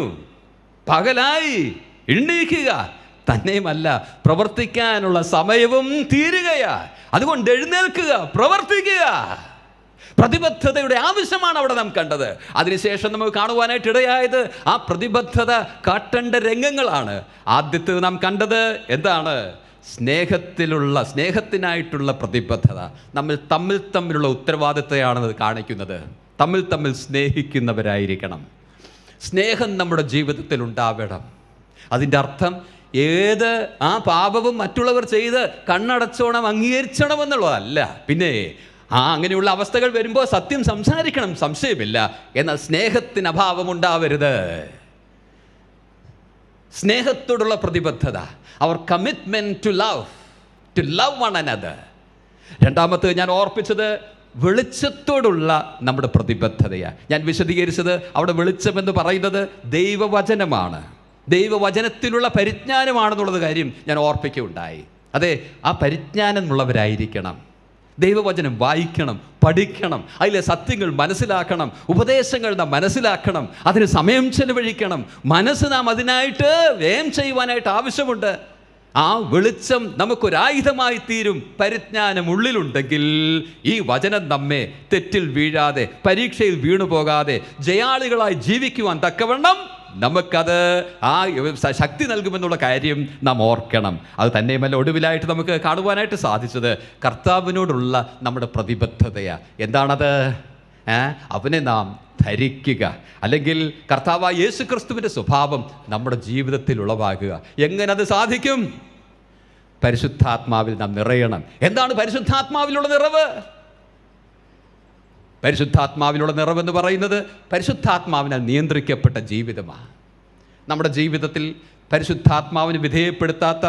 പകലായി, എണ്ണീക്കുക. തന്നെയുമല്ല, പ്രവർത്തിക്കാനുള്ള സമയവും തീരുകയാ. അതുകൊണ്ട് എഴുന്നേൽക്കുക, പ്രവർത്തിക്കുക. പ്രതിബദ്ധതയുടെ ആവശ്യമാണ് അവിടെ നാം കണ്ടത്. അതിനുശേഷം നമുക്ക് കാണുവാനായിട്ട് ഇടയായത് ആ പ്രതിബദ്ധത കാട്ടേണ്ട രംഗങ്ങളാണ്. ആദ്യത്തേത് നാം കണ്ടത് എന്താണ്? സ്നേഹത്തിനായിട്ടുള്ള പ്രതിബദ്ധത. നമ്മൾ തമ്മിലുള്ള ഉത്തരവാദിത്തമാണ് കാണിക്കുന്നത്. തമ്മിൽ സ്നേഹിക്കുന്നവരായിരിക്കണം. സ്നേഹം നമ്മുടെ ജീവിതത്തിൽ ഉണ്ടാവണം. അതിൻ്റെ അർത്ഥം ഏത് പാപവും മറ്റുള്ളവർ ചെയ്ത് കണ്ണടച്ചോണം അംഗീകരിച്ചണമെന്നുള്ളതല്ല. പിന്നെ അങ്ങനെയുള്ള അവസ്ഥകൾ വരുമ്പോൾ സത്യം സംസാരിക്കണം, സംശയമില്ല. എന്നാൽ സ്നേഹത്തിന് അഭാവം ഉണ്ടാവരുത്. സ്നേഹത്തോടുള്ള പ്രതിബദ്ധത, അവർ commitment to love one another. രണ്ടാമത്തെ ഞാൻ ഓർപ്പിച്ചത് വെളിച്ചത്തോടുള്ള നമ്മുടെ പ്രതിബദ്ധതയാണ്. ഞാൻ വിശദീകരിച്ചത് അവിടെ വെളിച്ചമെന്ന് പറയുന്നത് ദൈവവചനമാണ്, ദൈവവചനത്തിലുള്ള പരിജ്ഞാനമാണെന്നുള്ളത് കാര്യം ഞാൻ ഓർപ്പിക്കുകയുണ്ടായി. അതെ, ആ പരിജ്ഞാനമുള്ളവരായിരിക്കണം. ദൈവവചനം വായിക്കണം, പഠിക്കണം, അതിലെ സത്യങ്ങൾ മനസ്സിലാക്കണം, ഉപദേശങ്ങൾ നാം മനസ്സിലാക്കണം, അതിന് സമയം ചെലവഴിക്കണം. മനസ്സ് നാം അതിനായിട്ട് വ്യയം ചെയ്യുവാനായിട്ട് ആവശ്യമുണ്ട്. ആ വെളിച്ചം നമുക്കൊരായുധമായി തീരും. പരിജ്ഞാനം ഉള്ളിലുണ്ടെങ്കിൽ ഈ വചനം നമ്മെ തെറ്റിൽ വീഴാതെ, പരീക്ഷയിൽ വീണുപോകാതെ ജയാളികളായി ജീവിക്കുവാൻ തക്കവണ്ണം നമുക്കത് ശക്തി നൽകുമെന്നുള്ള കാര്യം നാം ഓർക്കണം. അത് തന്നെയുമല്ല, ഒടുവിലായിട്ട് നമുക്ക് കാണുവാനായിട്ട് സാധിച്ചത് കർത്താവിനോടുള്ള നമ്മുടെ പ്രതിബദ്ധതയാണ്. എന്താണത്? അവനെ നാം ധരിക്കുക, അല്ലെങ്കിൽ കർത്താവായ യേശു ക്രിസ്തുവിൻ്റെ സ്വഭാവം നമ്മുടെ ജീവിതത്തിൽ ഉളവാക്കുക. എങ്ങനെ അത് സാധിക്കും? പരിശുദ്ധാത്മാവിൽ നാം നിറയണം. എന്താണ് പരിശുദ്ധാത്മാവിലുള്ള നിറവ്? പരിശുദ്ധാത്മാവിലുള്ള നിറവെന്ന് പറയുന്നത് പരിശുദ്ധാത്മാവിനാൽ നിയന്ത്രിക്കപ്പെട്ട ജീവിതമാണ്. നമ്മുടെ ജീവിതത്തിൽ പരിശുദ്ധാത്മാവിന് വിധേയപ്പെടുത്താത്ത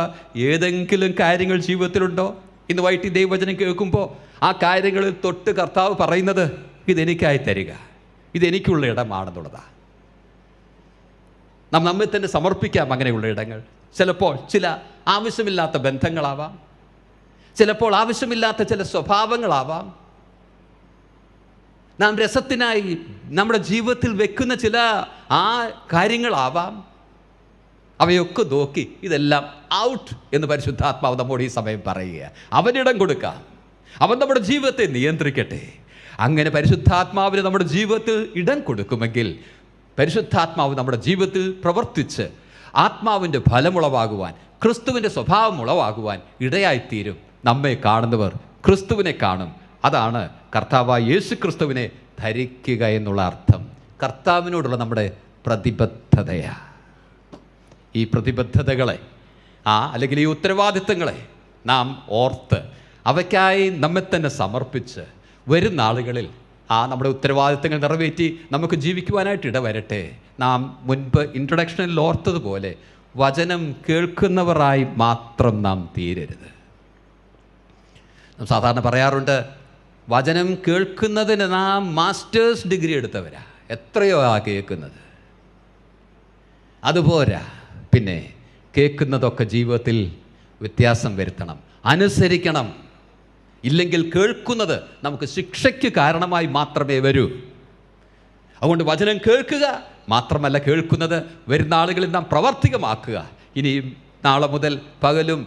ഏതെങ്കിലും കാര്യങ്ങൾ ജീവിതത്തിലുണ്ടോ? ഇന്ന് വൈകിട്ട് ദൈവവചനം കേൾക്കുമ്പോൾ ആ കാര്യങ്ങളിൽ തൊട്ട് കർത്താവ് പറയുന്നത് ഇതെനിക്കായി തരിക, ഇതെനിക്കുള്ള ഇടമാണെന്നുള്ളതാണ്. നാം നമ്മെ തന്നെ സമർപ്പിക്കാം അങ്ങനെയുള്ള ഇടങ്ങൾ. ചിലപ്പോൾ ചില ആവശ്യമില്ലാത്ത ബന്ധങ്ങളാവാം, ചിലപ്പോൾ ആവശ്യമില്ലാത്ത ചില സ്വഭാവങ്ങളാവാം, നാം രസത്തിനായി നമ്മുടെ ജീവിതത്തിൽ വെക്കുന്ന ചില കാര്യങ്ങളാവാം. അവയൊക്കെ നോക്കി ഇതെല്ലാം ഔട്ട് എന്ന് പരിശുദ്ധാത്മാവ് നമ്മോട് ഈ സമയം പറയുക. അവനിടം കൊടുക്കാം. അവൻ നമ്മുടെ ജീവിതത്തെ നിയന്ത്രിക്കട്ടെ. അങ്ങനെ പരിശുദ്ധാത്മാവിന് നമ്മുടെ ജീവിതത്തിൽ ഇടം കൊടുക്കുമെങ്കിൽ പരിശുദ്ധാത്മാവ് നമ്മുടെ ജീവിതത്തിൽ പ്രവർത്തിച്ച് ആത്മാവിൻ്റെ ഫലമുളവാകുവാൻ, ക്രിസ്തുവിൻ്റെ സ്വഭാവം ഉളവാകുവാൻ ഇടയായിത്തീരും. നമ്മെ കാണുന്നവർ ക്രിസ്തുവിനെ കാണും. അതാണ് കർത്താവായ യേശു ക്രിസ്തുവിനെ ധരിക്കുക എന്നുള്ള അർത്ഥം. കർത്താവിനോടുള്ള നമ്മുടെ പ്രതിബദ്ധതയാണ്. ഈ പ്രതിബദ്ധതകളെ അല്ലെങ്കിൽ ഈ ഉത്തരവാദിത്തങ്ങളെ നാം ഓർത്ത് അവയ്ക്കായി നമ്മെ തന്നെ സമർപ്പിച്ച് വരും നാളുകളിൽ നമ്മുടെ ഉത്തരവാദിത്തങ്ങൾ നിറവേറ്റി നമുക്ക് ജീവിക്കുവാനായിട്ട് ഇടവരട്ടെ. നാം മുൻപ് ഇൻട്രൊഡക്ഷനിൽ ഓർത്തതുപോലെ വചനം കേൾക്കുന്നവരായി മാത്രം നാം തീരരുത്. നാം സാധാരണ പറയാറുണ്ട്, വചനം കേൾക്കുന്നതിന് നാം മാസ്റ്റേഴ്സ് ഡിഗ്രി എടുത്തവരാ. എത്രയോ കേൾക്കുന്നത്, അതുപോരാ. പിന്നെ കേൾക്കുന്നതൊക്കെ ജീവിതത്തിൽ വ്യത്യാസം വരുത്തണം, അനുസരിക്കണം. ഇല്ലെങ്കിൽ കേൾക്കുന്നത് നമുക്ക് ശിക്ഷയ്ക്ക് കാരണമായി മാത്രമേ വരൂ. അതുകൊണ്ട് വചനം കേൾക്കുക മാത്രമല്ല, കേൾക്കുന്നത് വരുന്ന ആളുകളിൽ നാം പ്രവർത്തികമാക്കുക. ഇനിയും നാളെ മുതൽ പകലും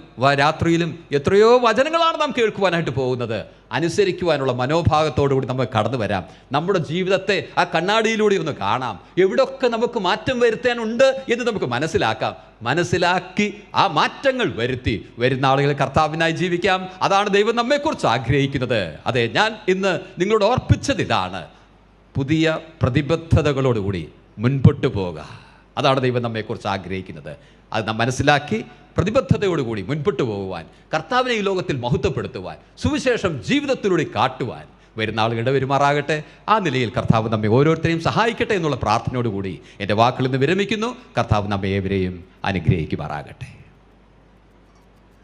രാത്രിയിലും എത്രയോ വചനങ്ങളാണ് നാം കേൾക്കുവാനായിട്ട് പോകുന്നത്. അനുസരിക്കുവാനുള്ള മനോഭാവത്തോടുകൂടി നമുക്ക് കടന്നു വരാം. നമ്മുടെ ജീവിതത്തെ ആ കണ്ണാടിയിലൂടെ ഒന്ന് കാണാം. എവിടെയൊക്കെ നമുക്ക് മാറ്റം വരുത്താനുണ്ട് എന്ന് നമുക്ക് മനസ്സിലാക്കി ആ മാറ്റങ്ങൾ വരുത്തി വരുന്ന ആളുകളെ കർത്താവിനായി ജീവിക്കാം. അതാണ് ദൈവം നമ്മെക്കുറിച്ച് ആഗ്രഹിക്കുന്നത്. അതെ, ഞാൻ ഇന്ന് നിങ്ങളോട് ഓർപ്പിച്ചത് ഇതാണ്. പുതിയ പ്രതിബദ്ധതകളോടുകൂടി മുൻപോട്ട് പോവുക. അതാണ് ദൈവം നമ്മെക്കുറിച്ച് ആഗ്രഹിക്കുന്നത്. അത് നാം മനസ്സിലാക്കി പ്രതിബദ്ധതയോടുകൂടി മുൻപോട്ട് പോകുവാൻ, കർത്താവിനെ ഈ ലോകത്തിൽ മഹത്വപ്പെടുത്തുവാൻ, സുവിശേഷം ജീവിതത്തിലൂടെ കാട്ടുവാൻ വരുന്ന ആളുകളുടെ പെരുമാറാകട്ടെ. ആ നിലയിൽ കർത്താവ് നമ്മെ ഓരോരുത്തരെയും സഹായിക്കട്ടെ എന്നുള്ള പ്രാർത്ഥനയോടുകൂടി എൻ്റെ വാക്കുകളിൽ നിന്ന് വിരമിക്കുന്നു. കർത്താവ് നമ്മെ ഏവരെയും അനുഗ്രഹിക്കുമാറാകട്ടെ.